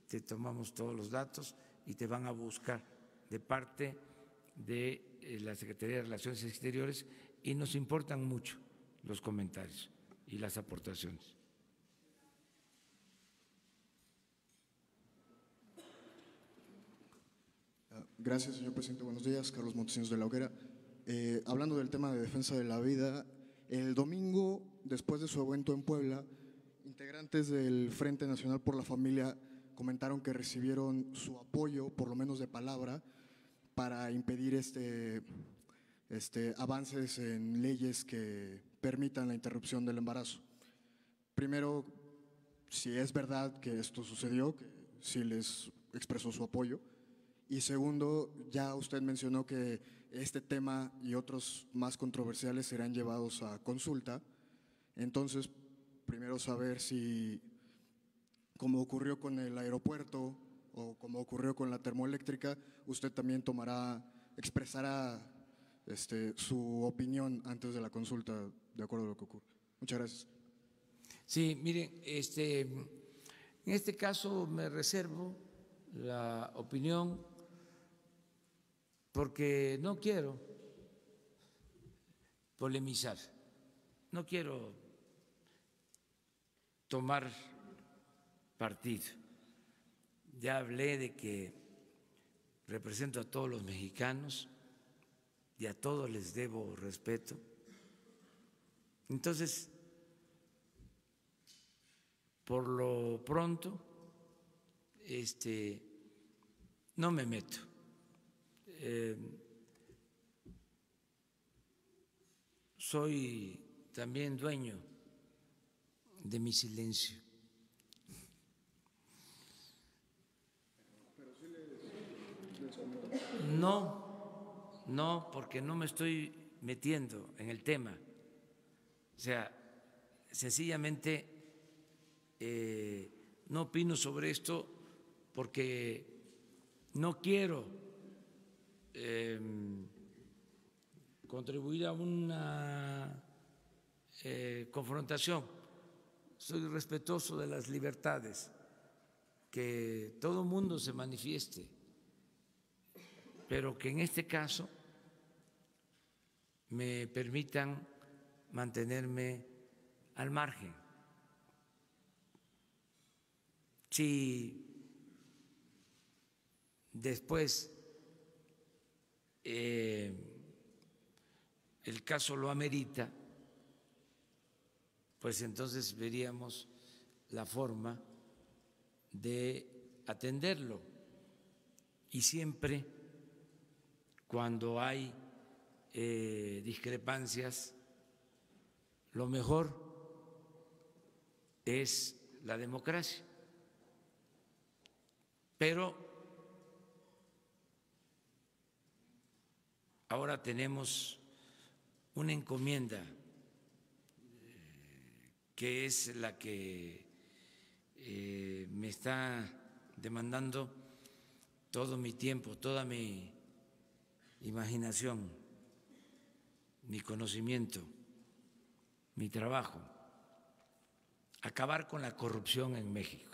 Speaker 1: te tomamos todos los datos y te van a buscar de parte de la Secretaría de Relaciones Exteriores, y nos importan mucho los comentarios y las aportaciones.
Speaker 8: Gracias, señor presidente. Buenos días. Carlos Montesinos de la Hoguera. Hablando del tema de defensa de la vida, el domingo, después de su evento en Puebla, integrantes del Frente Nacional por la Familia comentaron que recibieron su apoyo, por lo menos de palabra, para impedir avances en leyes que permitan la interrupción del embarazo. Primero, si es verdad que esto sucedió, que sí les expresó su apoyo. Y segundo, ya usted mencionó que este tema y otros más controversiales serán llevados a consulta. Entonces, primero saber si, como ocurrió con el aeropuerto o como ocurrió con la termoeléctrica, usted también expresará su opinión antes de la consulta, de acuerdo a lo que ocurre. Muchas gracias.
Speaker 1: Sí, miren, en este caso me reservo la opinión porque no quiero polemizar, no quiero tomar partido. Ya hablé de que represento a todos los mexicanos y a todos les debo respeto. Entonces, por lo pronto, no me meto. Soy también dueño de mi silencio. No, porque no me estoy metiendo en el tema. O sea, sencillamente no opino sobre esto porque no quiero contribuir a una confrontación. Soy respetuoso de las libertades, que todo mundo se manifieste, pero que en este caso me permitan mantenerme al margen. Si después el caso lo amerita, pues entonces veríamos la forma de atenderlo. Y siempre cuando hay discrepancias, lo mejor es la democracia. Pero ahora tenemos una encomienda que es la que me está demandando todo mi tiempo, toda mi imaginación, mi conocimiento, mi trabajo: acabar con la corrupción en México.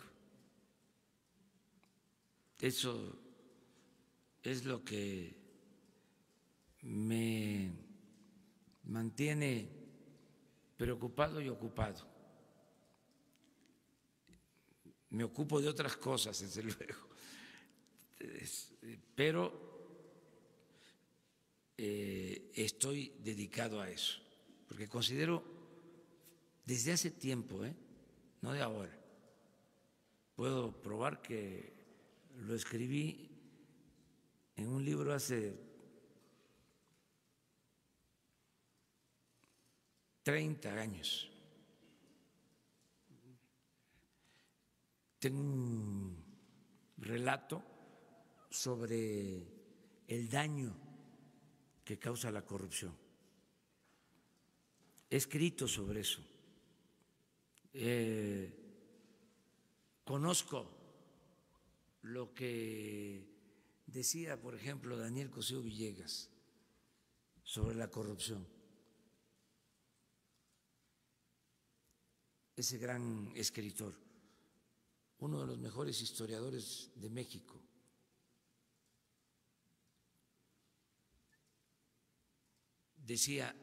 Speaker 1: Eso es lo que me mantiene preocupado y ocupado. Me ocupo de otras cosas, desde luego, pero estoy dedicado a eso, porque considero desde hace tiempo, no de ahora, puedo probar que lo escribí en un libro hace 30 años. Tengo un relato sobre el daño que causa la corrupción. He escrito sobre eso. Conozco lo que decía, por ejemplo, Daniel Cosío Villegas sobre la corrupción. ese gran escritor, uno de los mejores historiadores de México. Decía,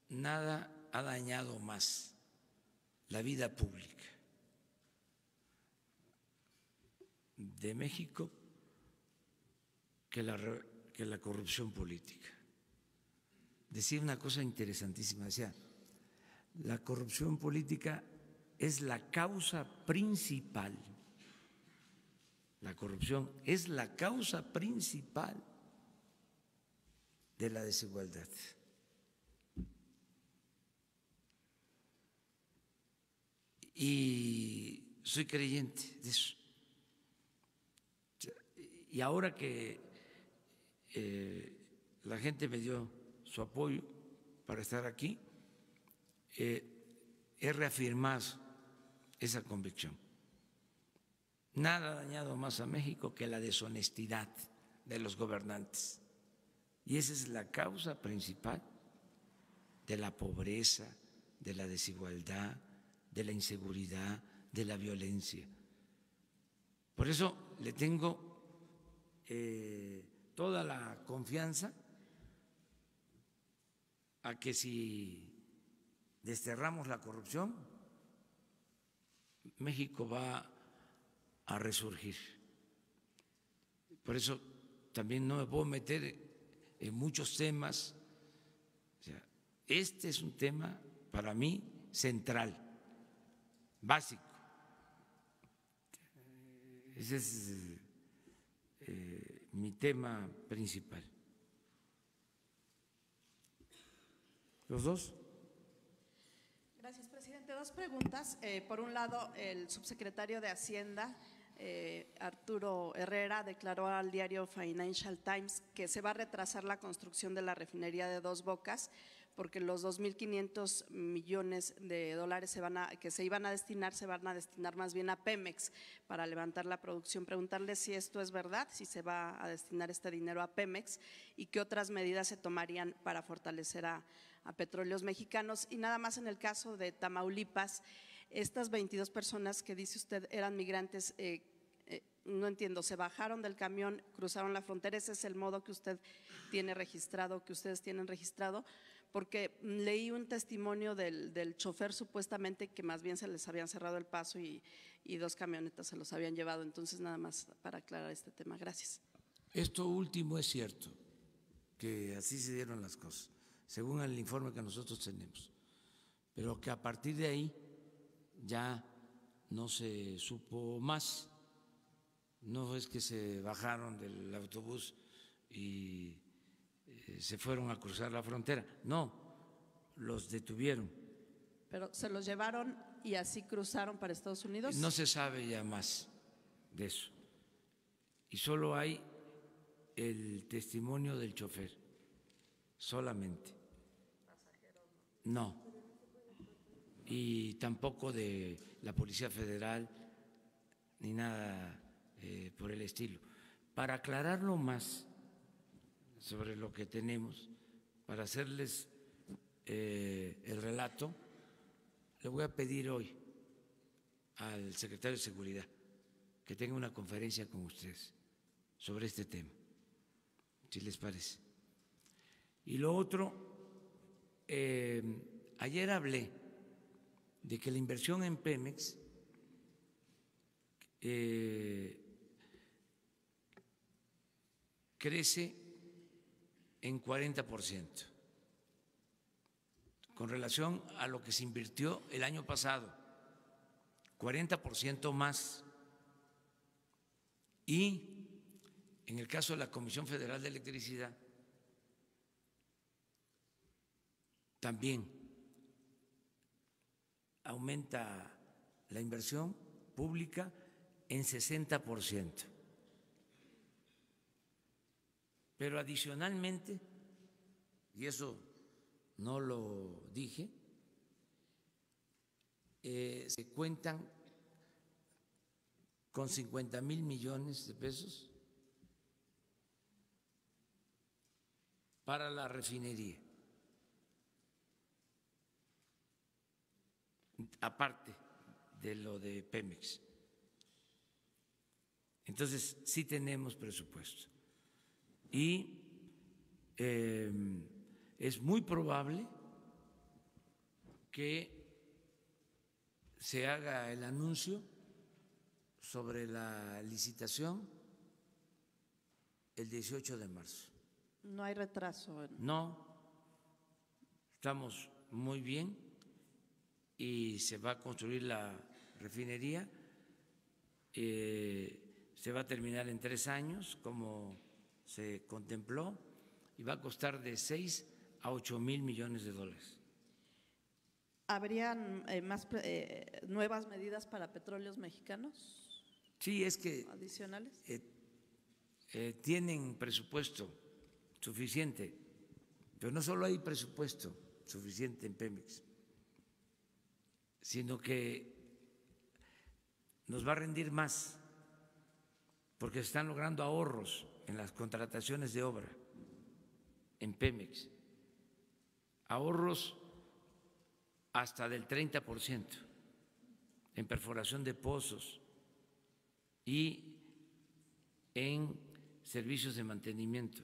Speaker 1: nada ha dañado más la vida pública de México que la corrupción política. Decía una cosa interesantísima, decía, la corrupción política es la causa principal, la corrupción es la causa principal de la desigualdad. Y soy creyente de eso. Y ahora que la gente me dio su apoyo para estar aquí, he reafirmado esa convicción. Nada ha dañado más a México que la deshonestidad de los gobernantes. Y esa es la causa principal de la pobreza, de la desigualdad, de la inseguridad, de la violencia. Por eso le tengo toda la confianza a que si desterramos la corrupción, México va a resurgir. Por eso también no me puedo meter en muchos temas. O sea, este es un tema para mí central, básico. Ese es mi tema principal. ¿Los dos?
Speaker 5: Gracias, presidente. Dos preguntas. Por un lado, el subsecretario de Hacienda, Arturo Herrera, declaró al diario Financial Times que se va a retrasar la construcción de la refinería de Dos Bocas porque los 2.500 millones de dólares que se iban a destinar más bien a Pemex para levantar la producción. Preguntarle si esto es verdad, si se va a destinar este dinero a Pemex y qué otras medidas se tomarían para fortalecer a Petróleos Mexicanos. Y nada más en el caso de Tamaulipas, estas 22 personas que dice usted eran migrantes, no entiendo, se bajaron del camión, cruzaron la frontera, ese es el modo que usted tiene registrado, que ustedes tienen registrado, porque leí un testimonio del chofer supuestamente que más bien se les habían cerrado el paso y dos camionetas se los habían llevado. Entonces, nada más para aclarar este tema. Gracias.
Speaker 1: Esto último es cierto, que así se dieron las cosas, según el informe que nosotros tenemos, pero que a partir de ahí ya no se supo más. No es que se bajaron del autobús y se fueron a cruzar la frontera, no, los detuvieron.
Speaker 5: ¿Pero se los llevaron y así cruzaron para Estados Unidos?
Speaker 1: No se sabe ya más de eso y solo hay el testimonio del chofer, solamente. No, y tampoco de la Policía Federal ni nada por el estilo. Para aclararlo más sobre lo que tenemos, para hacerles el relato, le voy a pedir hoy al secretario de Seguridad que tenga una conferencia con ustedes sobre este tema, si les parece. Y lo otro, ayer hablé de que la inversión en Pemex crece en 40% con relación a lo que se invirtió el año pasado, 40% más. Y en el caso de la Comisión Federal de Electricidad, también aumenta la inversión pública en 60%. Pero adicionalmente, y eso no lo dije, se cuentan con 50,000 millones de pesos para la refinería. aparte de lo de Pemex. Entonces, sí tenemos presupuesto. Y es muy probable que se haga el anuncio sobre la licitación el 18 de marzo.
Speaker 5: No hay retraso.
Speaker 1: No, estamos muy bien y se va a construir la refinería. Se va a terminar en 3 años, como se contempló, y va a costar de 6 a 8 mil millones de dólares.
Speaker 5: ¿Habrían nuevas medidas para petróleos mexicanos?
Speaker 1: Sí, es que
Speaker 5: adicionales.
Speaker 1: Tienen presupuesto suficiente, pero no solo hay presupuesto suficiente en Pemex, sino que nos va a rendir más porque se están logrando ahorros en las contrataciones de obra en Pemex, ahorros hasta del 30% en perforación de pozos y en servicios de mantenimiento.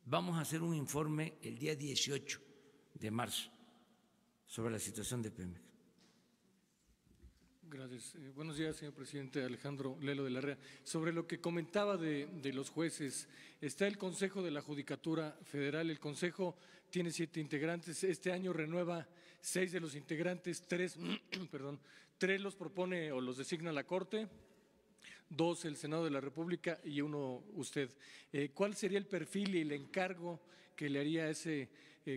Speaker 1: Vamos a hacer un informe el día 18 de marzo sobre la situación de Pemex.
Speaker 9: Gracias. Buenos días, señor presidente. Alejandro Lelo de la Rea. Sobre lo que comentaba de los jueces, está el Consejo de la Judicatura Federal. El Consejo tiene 7 integrantes. Este año renueva 6 de los integrantes, 3 los propone o los designa la Corte, 2 el Senado de la República y 1 usted. ¿Cuál sería el perfil y el encargo que le haría a ese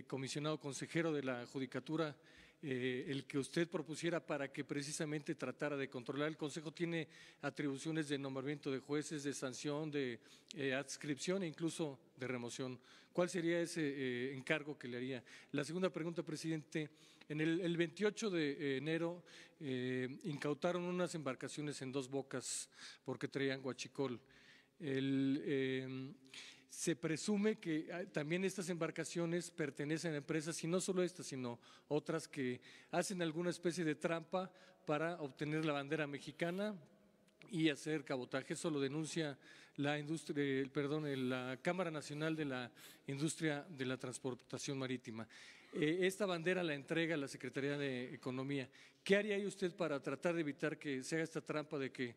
Speaker 9: comisionado consejero de la Judicatura, el que usted propusiera para que precisamente tratara de controlar? El Consejo tiene atribuciones de nombramiento de jueces, de sanción, de adscripción e incluso de remoción. ¿Cuál sería ese encargo que le haría? La segunda pregunta, presidente. En el 28 de enero incautaron unas embarcaciones en Dos Bocas porque traían huachicol. Se presume que también estas embarcaciones pertenecen a empresas, y no solo estas, sino otras que hacen alguna especie de trampa para obtener la bandera mexicana y hacer cabotaje. Eso lo denuncia la Cámara Nacional de la Industria de la Transportación Marítima. Esta bandera la entrega la Secretaría de Economía. ¿Qué haría ahí usted para tratar de evitar que se haga esta trampa de que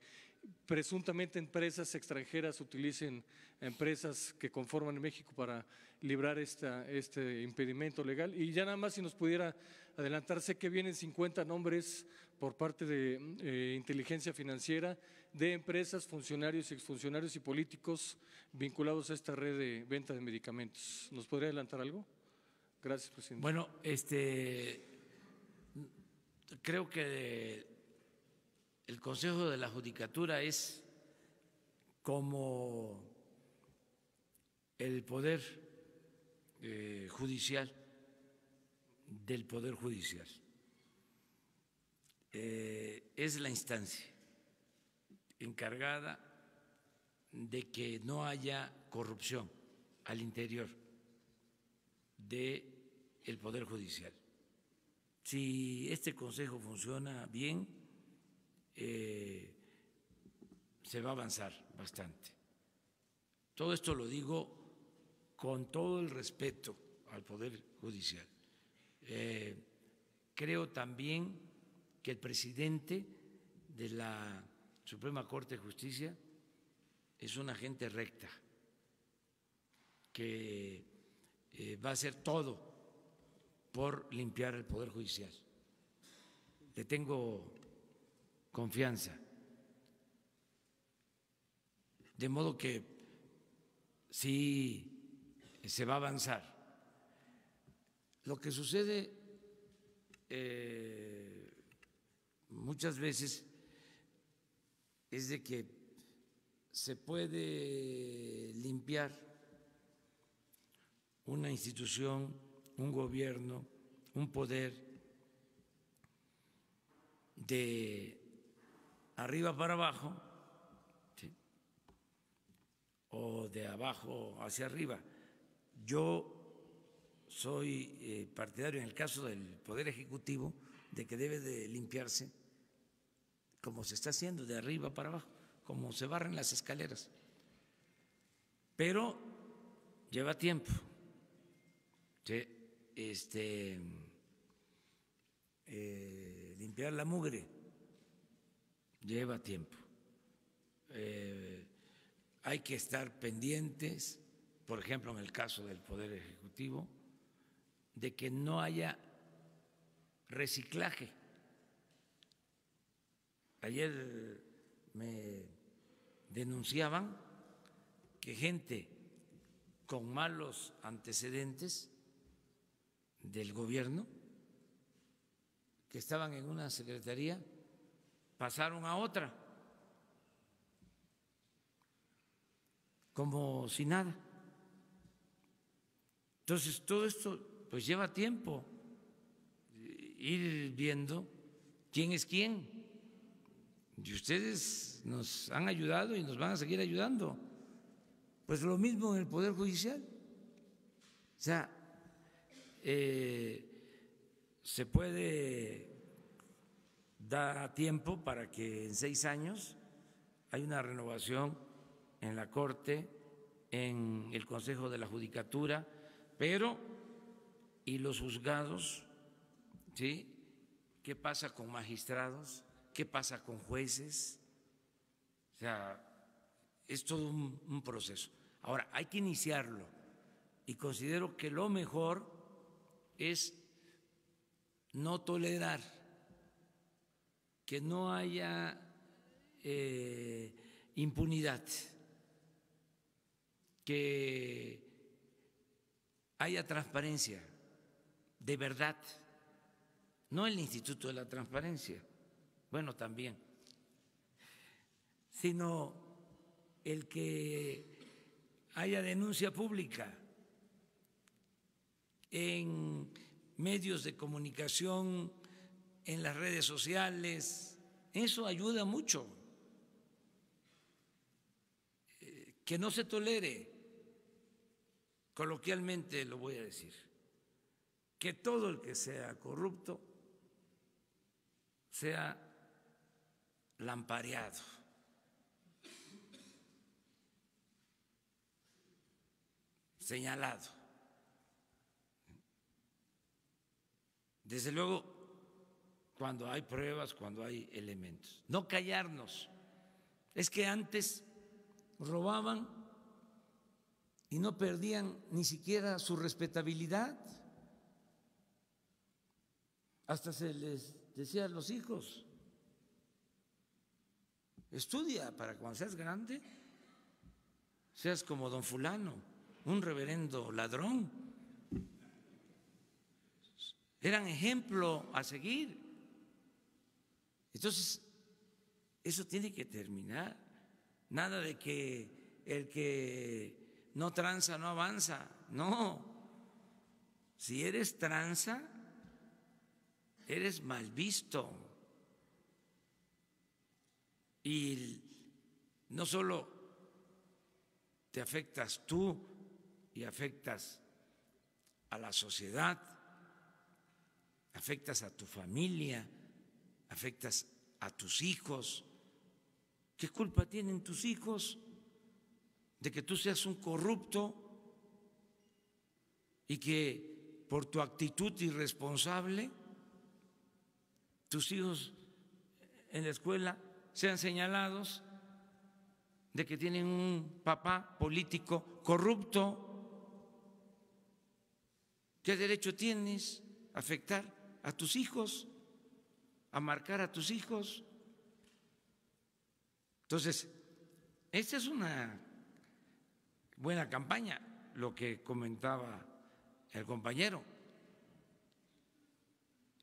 Speaker 9: presuntamente empresas extranjeras utilicen empresas que conforman México para librar este impedimento legal? Y ya nada más, si nos pudiera adelantar, sé que vienen 50 nombres por parte de inteligencia financiera de empresas, funcionarios, exfuncionarios y políticos vinculados a esta red de venta de medicamentos. ¿Nos podría adelantar algo? Gracias, presidente.
Speaker 1: Bueno, creo que el Consejo de la Judicatura es como el poder judicial del Poder Judicial. Es la instancia encargada de que no haya corrupción al interior del Poder Judicial. Si este Consejo funciona bien, se va a avanzar bastante. Todo esto lo digo con todo el respeto al Poder Judicial. Creo también que el presidente de la Suprema Corte de Justicia es una gente recta, que va a hacer todo por limpiar el Poder Judicial. Le tengo confianza. De modo que sí se va a avanzar. Lo que sucede muchas veces es de que se puede limpiar una institución, un gobierno, un poder de arriba para abajo, ¿sí?, o de abajo hacia arriba. Yo soy partidario, en el caso del Poder Ejecutivo, de que debe de limpiarse como se está haciendo, de arriba para abajo, como se barren las escaleras. Pero lleva tiempo. Limpiar la mugre lleva tiempo. Hay que estar pendientes, por ejemplo, en el caso del Poder Ejecutivo, de que no haya reciclaje. Ayer me denunciaban que gente con malos antecedentes del gobierno, que estaban en una secretaría, pasaron a otra, como si nada. Entonces, todo esto pues lleva tiempo, ir viendo quién es quién. Y ustedes nos han ayudado y nos van a seguir ayudando. Pues lo mismo en el Poder Judicial. O sea, se puede dar tiempo para que en 6 años haya una renovación en la Corte, en el Consejo de la Judicatura, pero ¿y los juzgados? ¿Sí? ¿Qué pasa con magistrados? ¿Qué pasa con jueces? O sea, es todo un proceso. Ahora, hay que iniciarlo y considero que lo mejor es no tolerar que no haya impunidad, que haya transparencia de verdad, no el Instituto de la Transparencia, bueno, también, sino el que haya denuncia pública en medios de comunicación, en las redes sociales. Eso ayuda mucho. Que no se tolere, coloquialmente lo voy a decir, que todo el que sea corrupto sea lampareado. Señalado. Desde luego, cuando hay pruebas, cuando hay elementos. No callarnos. Es que antes robaban y no perdían ni siquiera su respetabilidad. Hasta se les decía a los hijos: estudia para cuando seas grande, seas como don fulano, un reverendo ladrón. Eran ejemplo a seguir. Entonces, eso tiene que terminar. Nada de que el que no tranza no avanza. No. Si eres tranza, eres mal visto. Y no solo te afectas tú y afectas a la sociedad, afectas a tu familia, afectas a tus hijos. ¿Qué culpa tienen tus hijos de que tú seas un corrupto y que por tu actitud irresponsable tus hijos en la escuela sean señalados de que tienen un papá político corrupto? ¿Qué derecho tienes a afectar a tus hijos, a marcar a tus hijos? Entonces, esta es una buena campaña, lo que comentaba el compañero,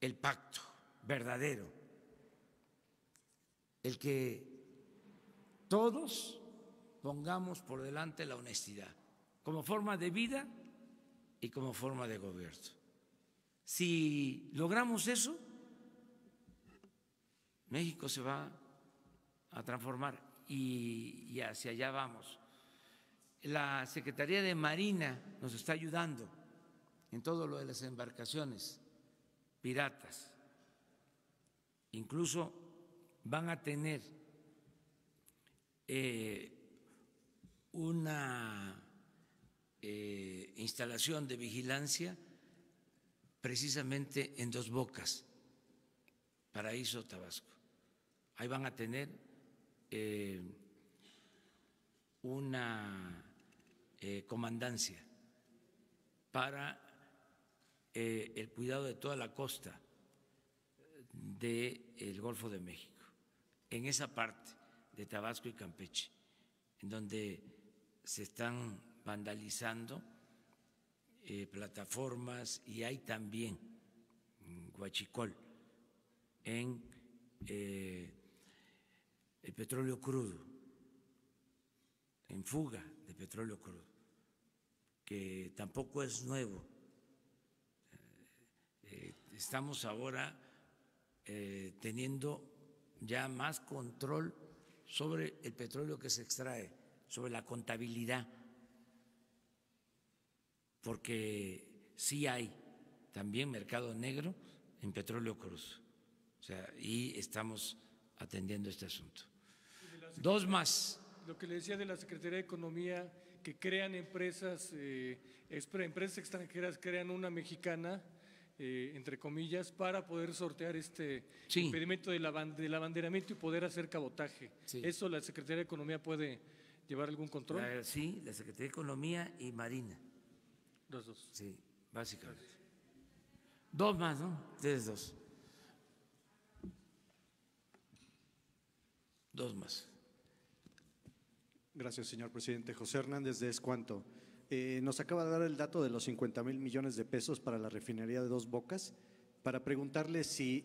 Speaker 1: el pacto verdadero, el que todos pongamos por delante la honestidad como forma de vida y como forma de gobierno. Si logramos eso, México se va a transformar y hacia allá vamos. La Secretaría de Marina nos está ayudando en todo lo de las embarcaciones piratas. incluso van a tener una instalación de vigilancia precisamente en Dos Bocas, Paraíso, Tabasco. Ahí van a tener una comandancia para el cuidado de toda la costa del Golfo de México, en esa parte de Tabasco y Campeche, en donde se están vandalizando plataformas, y hay también huachicol en el petróleo crudo, en fuga de petróleo crudo, que tampoco es nuevo. Estamos ahora teniendo ya más control sobre el petróleo que se extrae, sobre la contabilidad, porque sí hay también mercado negro en petróleo crudo. O sea, y estamos atendiendo este asunto. Dos más.
Speaker 9: Lo que le decía de la Secretaría de Economía, que crean empresas, empresas extranjeras crean una mexicana, entre comillas, para poder sortear este impedimento del abanderamiento y poder hacer cabotaje. Sí. ¿Eso la Secretaría de Economía puede llevar algún control?
Speaker 1: Sí, la Secretaría de Economía y Marina.
Speaker 9: Los dos.
Speaker 1: Sí, básicamente. Dos más, ¿no? Ustedes dos. Dos más.
Speaker 10: Gracias, señor presidente. José Hernández de Escuanto. Nos acaba de dar el dato de los 50,000 millones de pesos para la refinería de Dos Bocas, para preguntarle si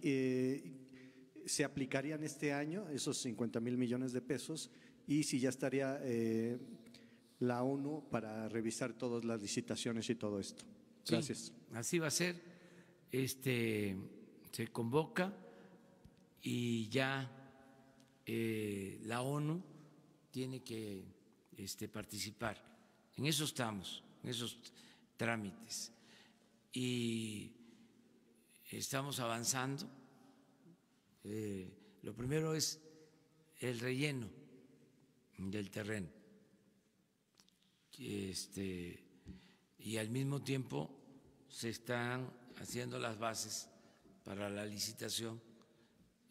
Speaker 10: se aplicarían este año esos 50,000 millones de pesos y si ya estaría la ONU para revisar todas las licitaciones y todo esto. Gracias.
Speaker 1: Sí, así va a ser. Se convoca y ya la ONU tiene que participar. En eso estamos, en esos trámites. Y estamos avanzando. Lo primero es el relleno del terreno. Y al mismo tiempo se están haciendo las bases para la licitación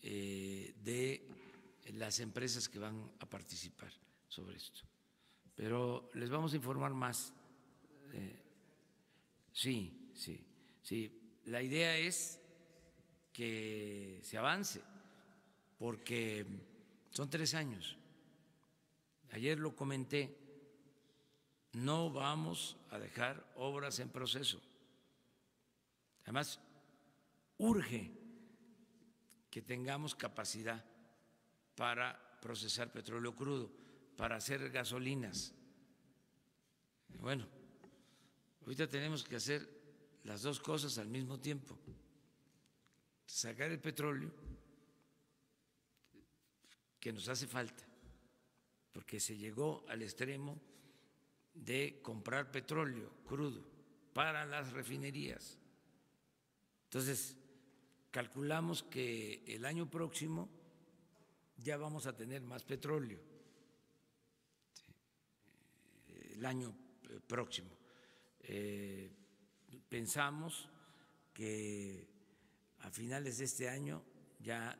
Speaker 1: de las empresas que van a participar sobre esto. Pero les vamos a informar más. Sí. La idea es que se avance, porque son 3 años. Ayer lo comenté, no vamos a dejar obras en proceso. Además, urge que tengamos capacidad para procesar petróleo crudo, para hacer gasolinas. Bueno, ahorita tenemos que hacer las dos cosas al mismo tiempo. Sacar el petróleo que nos hace falta, porque se llegó al extremo de comprar petróleo crudo para las refinerías. Entonces, calculamos que el año próximo ya vamos a tener más petróleo, el año próximo. Pensamos que a finales de este año ya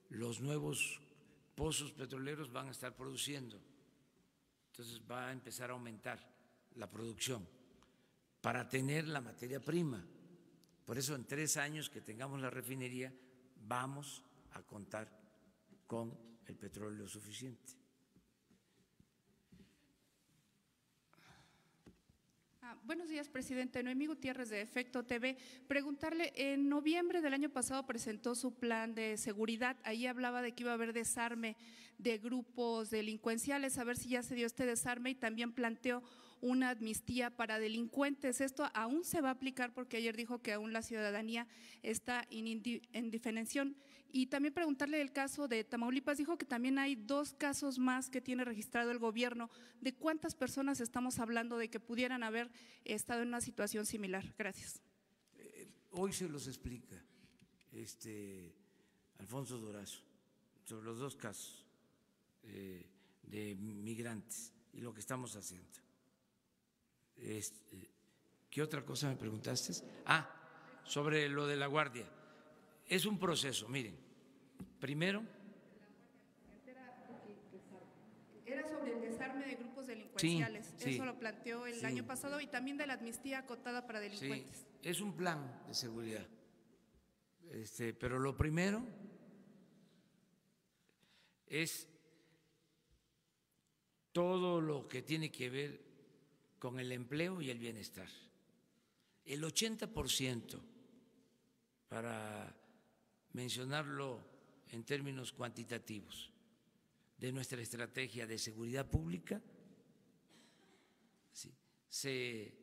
Speaker 1: los nuevos pozos petroleros van a estar produciendo. Entonces va a empezar a aumentar la producción para tener la materia prima. Por eso en 3 años que tengamos la refinería vamos a contar con el petróleo suficiente.
Speaker 11: Buenos días, presidente. Noemí Gutiérrez, de Efecto TV. Preguntarle, en noviembre del año pasado presentó su plan de seguridad. Ahí hablaba de que iba a haber desarme de grupos delincuenciales, a ver si ya se dio este desarme, y también planteó una amnistía para delincuentes. ¿Esto aún se va a aplicar? Porque ayer dijo que aún la ciudadanía está en indefensión. Y también preguntarle del caso de Tamaulipas. Dijo que también hay 2 casos más que tiene registrado el gobierno. ¿De cuántas personas estamos hablando de que pudieran haber estado en una situación similar? Gracias.
Speaker 1: Hoy se los explica Alfonso Durazo, sobre los dos casos de migrantes y lo que estamos haciendo. ¿Qué otra cosa me preguntaste? Sobre lo de la Guardia. Es un proceso, miren. Primero,
Speaker 11: era sobre el desarme de grupos delincuenciales.
Speaker 1: Sí,
Speaker 11: eso lo planteó el año pasado, y también de la amnistía acotada para delincuentes.
Speaker 1: Sí, es un plan de seguridad. Pero lo primero es todo lo que tiene que ver con el empleo y el bienestar. El 80%, para mencionarlo en términos cuantitativos, de nuestra estrategia de seguridad pública se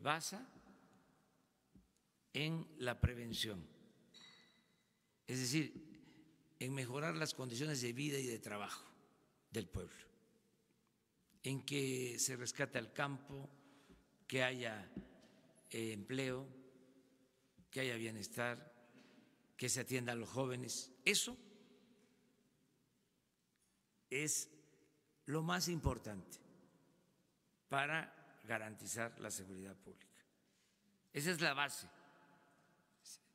Speaker 1: basa en la prevención, es decir, en mejorar las condiciones de vida y de trabajo del pueblo, en que se rescate al campo, que haya empleo, que haya bienestar, que se atienda a los jóvenes. Eso es lo más importante para garantizar la seguridad pública. Esa es la base.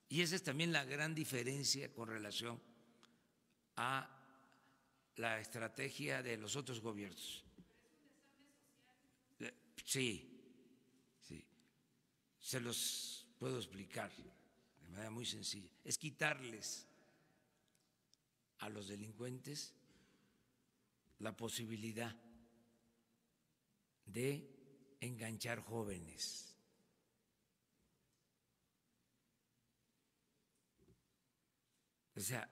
Speaker 1: Y esa es también la gran diferencia con relación a la estrategia de los otros gobiernos. Sí, se los puedo explicar de manera muy sencilla. Es quitarles a los delincuentes la posibilidad de enganchar jóvenes. O sea,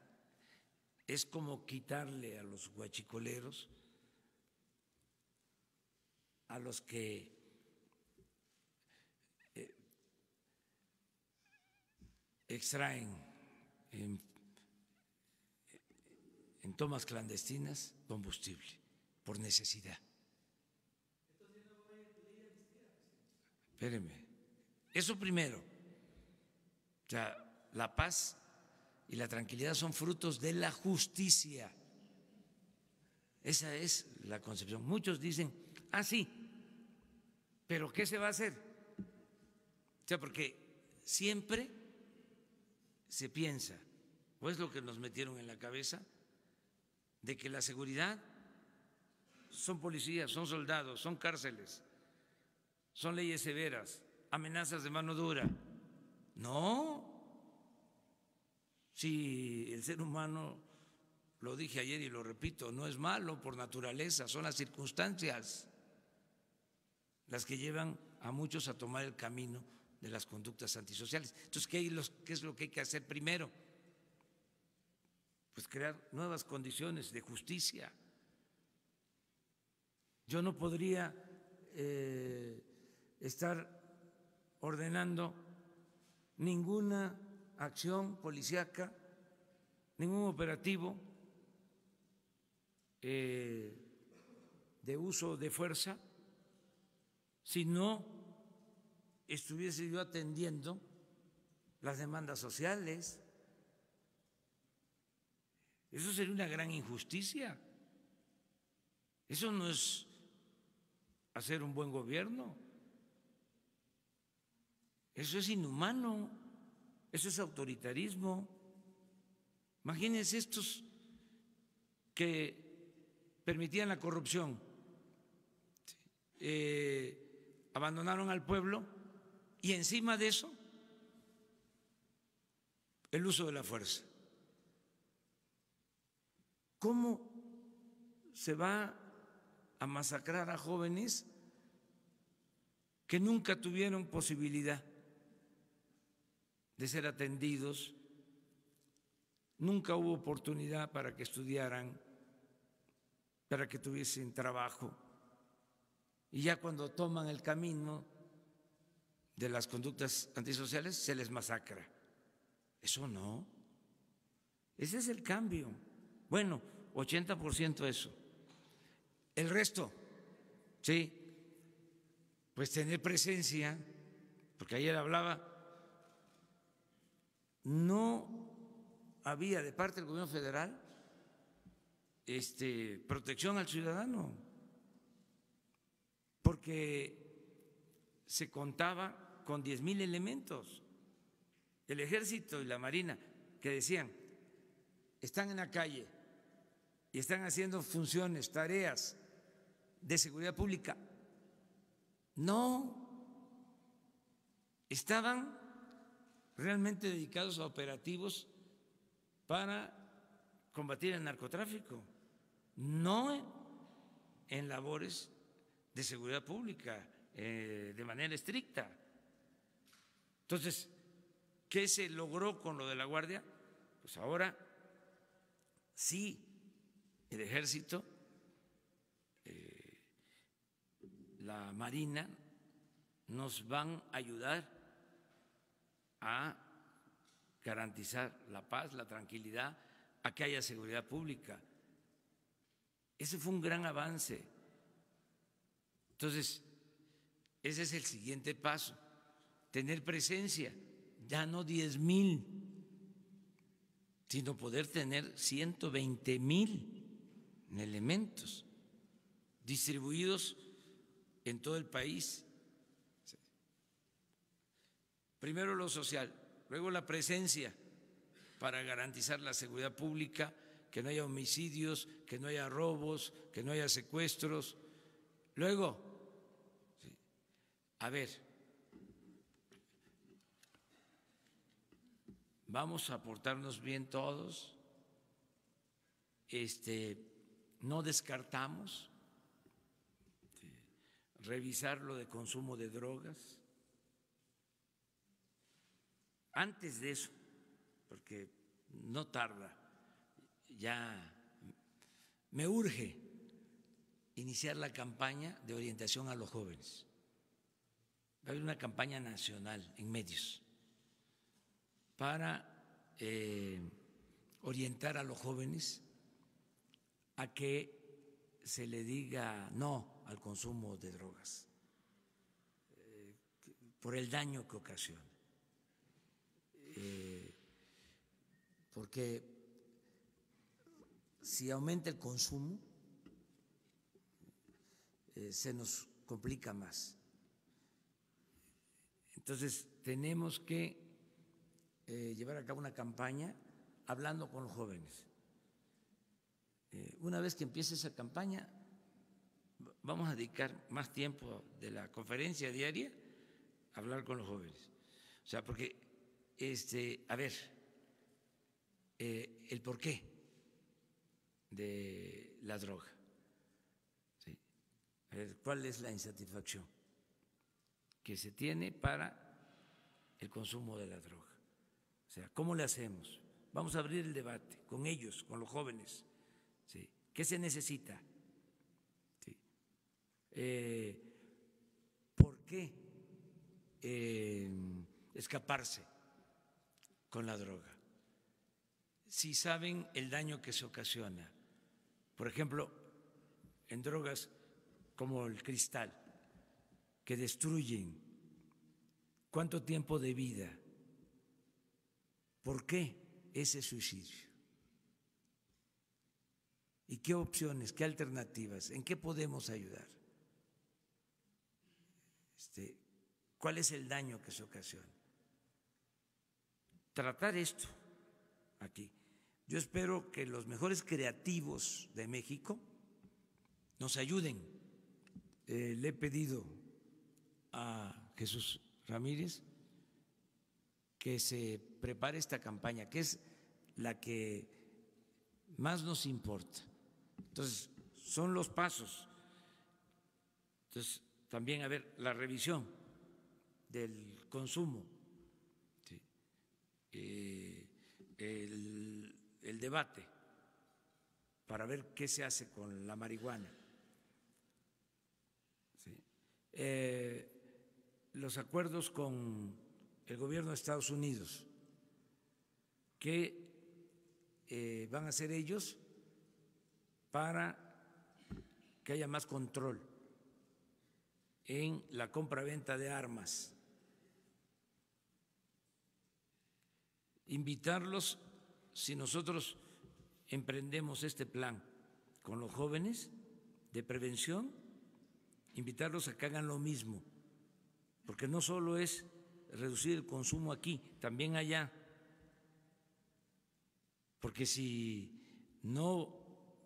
Speaker 1: es como quitarle a los huachicoleros, a los que extraen en tomas clandestinas combustible por necesidad. Espérenme. Eso primero. O sea, la paz y la tranquilidad son frutos de la justicia. Esa es la concepción. Muchos dicen, sí, pero ¿qué se va a hacer? O sea, porque siempre se piensa, o es lo que nos metieron en la cabeza, de que la seguridad son policías, son soldados, son cárceles, son leyes severas, amenazas de mano dura. No. Si el ser humano, lo dije ayer y lo repito, no es malo por naturaleza, son las circunstancias las que llevan a muchos a tomar el camino de las conductas antisociales. Entonces, ¿qué es lo que hay que hacer primero? Pues crear nuevas condiciones de justicia. Yo no podría estar ordenando ninguna acción policíaca, ningún operativo de uso de fuerza si no estuviese yo atendiendo las demandas sociales. Eso sería una gran injusticia. Eso no es hacer un buen gobierno. Eso es inhumano. Eso es autoritarismo. Imagínense estos que permitían la corrupción, abandonaron al pueblo y encima de eso el uso de la fuerza. ¿Cómo se va a masacrar a jóvenes que nunca tuvieron posibilidad de ser atendidos, nunca hubo oportunidad para que estudiaran, para que tuviesen trabajo, y ya cuando toman el camino de las conductas antisociales se les masacra? Eso no. Ese es el cambio. Bueno, 80% eso. El resto, sí, pues tener presencia, porque ayer hablaba, no había de parte del gobierno federal protección al ciudadano, porque se contaba con 10,000 elementos. El Ejército y la Marina que decían, están en la calle y están haciendo funciones, tareas de seguridad pública. No, estaban realmente dedicados a operativos para combatir el narcotráfico, no en labores de seguridad pública de manera estricta. Entonces, ¿qué se logró con lo de la Guardia? Pues ahora sí, el Ejército, la Marina nos van a ayudar a garantizar la paz, la tranquilidad, a que haya seguridad pública. Ese fue un gran avance. Entonces, ese es el siguiente paso, tener presencia, ya no 10,000, sino poder tener 120,000 elementos distribuidos en todo el país. Primero lo social, luego la presencia para garantizar la seguridad pública, que no haya homicidios, que no haya robos, que no haya secuestros. Luego, a ver, vamos a portarnos bien todos, no descartamos revisar lo de consumo de drogas. Antes de eso, porque no tarda, ya me urge iniciar la campaña de orientación a los jóvenes. Va a haber una campaña nacional en medios para orientar a los jóvenes a que se le diga no al consumo de drogas por el daño que ocasiona. Porque si aumenta el consumo, se nos complica más. Entonces, tenemos que llevar a cabo una campaña hablando con los jóvenes. Una vez que empiece esa campaña, vamos a dedicar más tiempo de la conferencia diaria a hablar con los jóvenes. O sea, porque, a ver, el porqué de la droga. ¿Sí? A ver, ¿cuál es la insatisfacción que se tiene para el consumo de la droga? O sea, ¿cómo le hacemos? Vamos a abrir el debate con ellos, con los jóvenes. ¿Sí? ¿Qué se necesita? ¿Sí? ¿Por qué escaparse con la droga? Si saben el daño que se ocasiona, por ejemplo, en drogas como el cristal, que destruyen, ¿cuánto tiempo de vida? ¿Por qué ese suicidio? ¿Y qué opciones, qué alternativas, en qué podemos ayudar? ¿Cuál es el daño que se ocasiona? Tratar esto aquí. Yo espero que los mejores creativos de México nos ayuden. Le he pedido a Jesús Ramírez que se prepare esta campaña, que es la que más nos importa. Entonces, son los pasos. Entonces, también, a ver, la revisión del consumo, ¿sí? El debate para ver qué se hace con la marihuana, ¿sí? Los acuerdos con el gobierno de Estados Unidos, que van a hacer ellos para que haya más control en la compra-venta de armas. Invitarlos si nosotros emprendemos este plan con los jóvenes de prevención, invitarlos a que hagan lo mismo, porque no solo es reducir el consumo aquí, también allá, porque si no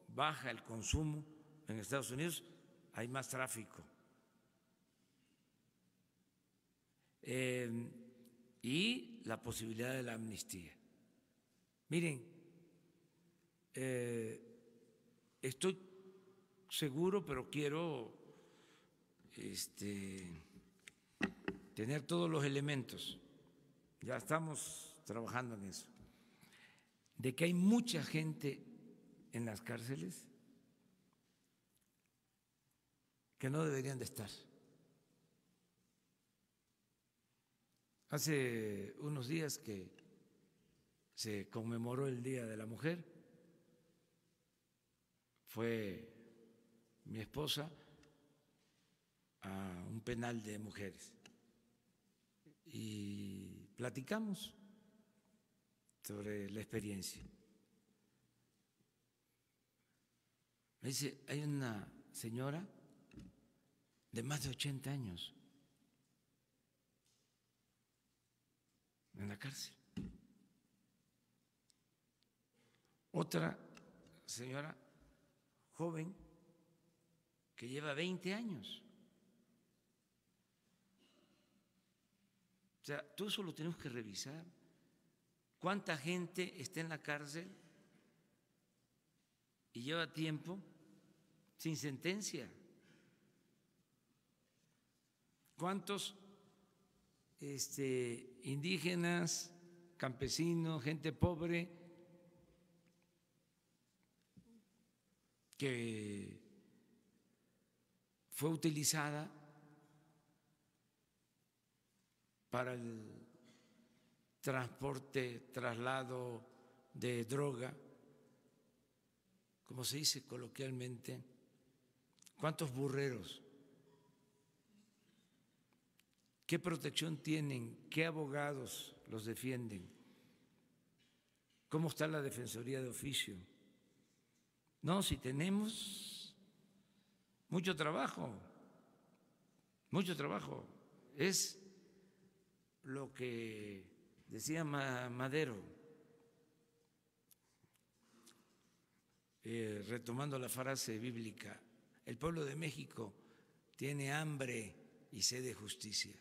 Speaker 1: baja el consumo en Estados Unidos, hay más tráfico. Y la posibilidad de la amnistía. Miren, estoy seguro, pero quiero tener todos los elementos, ya estamos trabajando en eso, de que hay mucha gente en las cárceles que no deberían de estar. Hace unos días que se conmemoró el Día de la Mujer, fue mi esposa a un penal de mujeres y platicamos sobre la experiencia. Me dice, hay una señora de más de 80 años en la cárcel. Otra señora joven que lleva 20 años. O sea, todo eso lo tenemos que revisar. ¿Cuánta gente está en la cárcel y lleva tiempo sin sentencia? ¿Cuántos indígenas, campesinos, gente pobre que fue utilizada para el transporte, traslado de droga, como se dice coloquialmente? ¿Cuántos burreros? ¿Qué protección tienen? ¿Qué abogados los defienden? ¿Cómo está la Defensoría de Oficio? No, si tenemos mucho trabajo, es lo que decía Madero, retomando la frase bíblica, el pueblo de México tiene hambre y sed de justicia.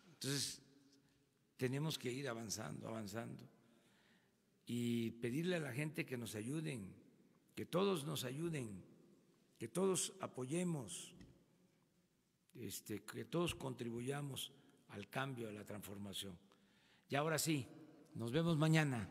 Speaker 1: Entonces, tenemos que ir avanzando y pedirle a la gente que nos ayuden, que todos nos ayuden, que todos apoyemos, que todos contribuyamos al cambio, a la transformación. Y ahora sí, nos vemos mañana.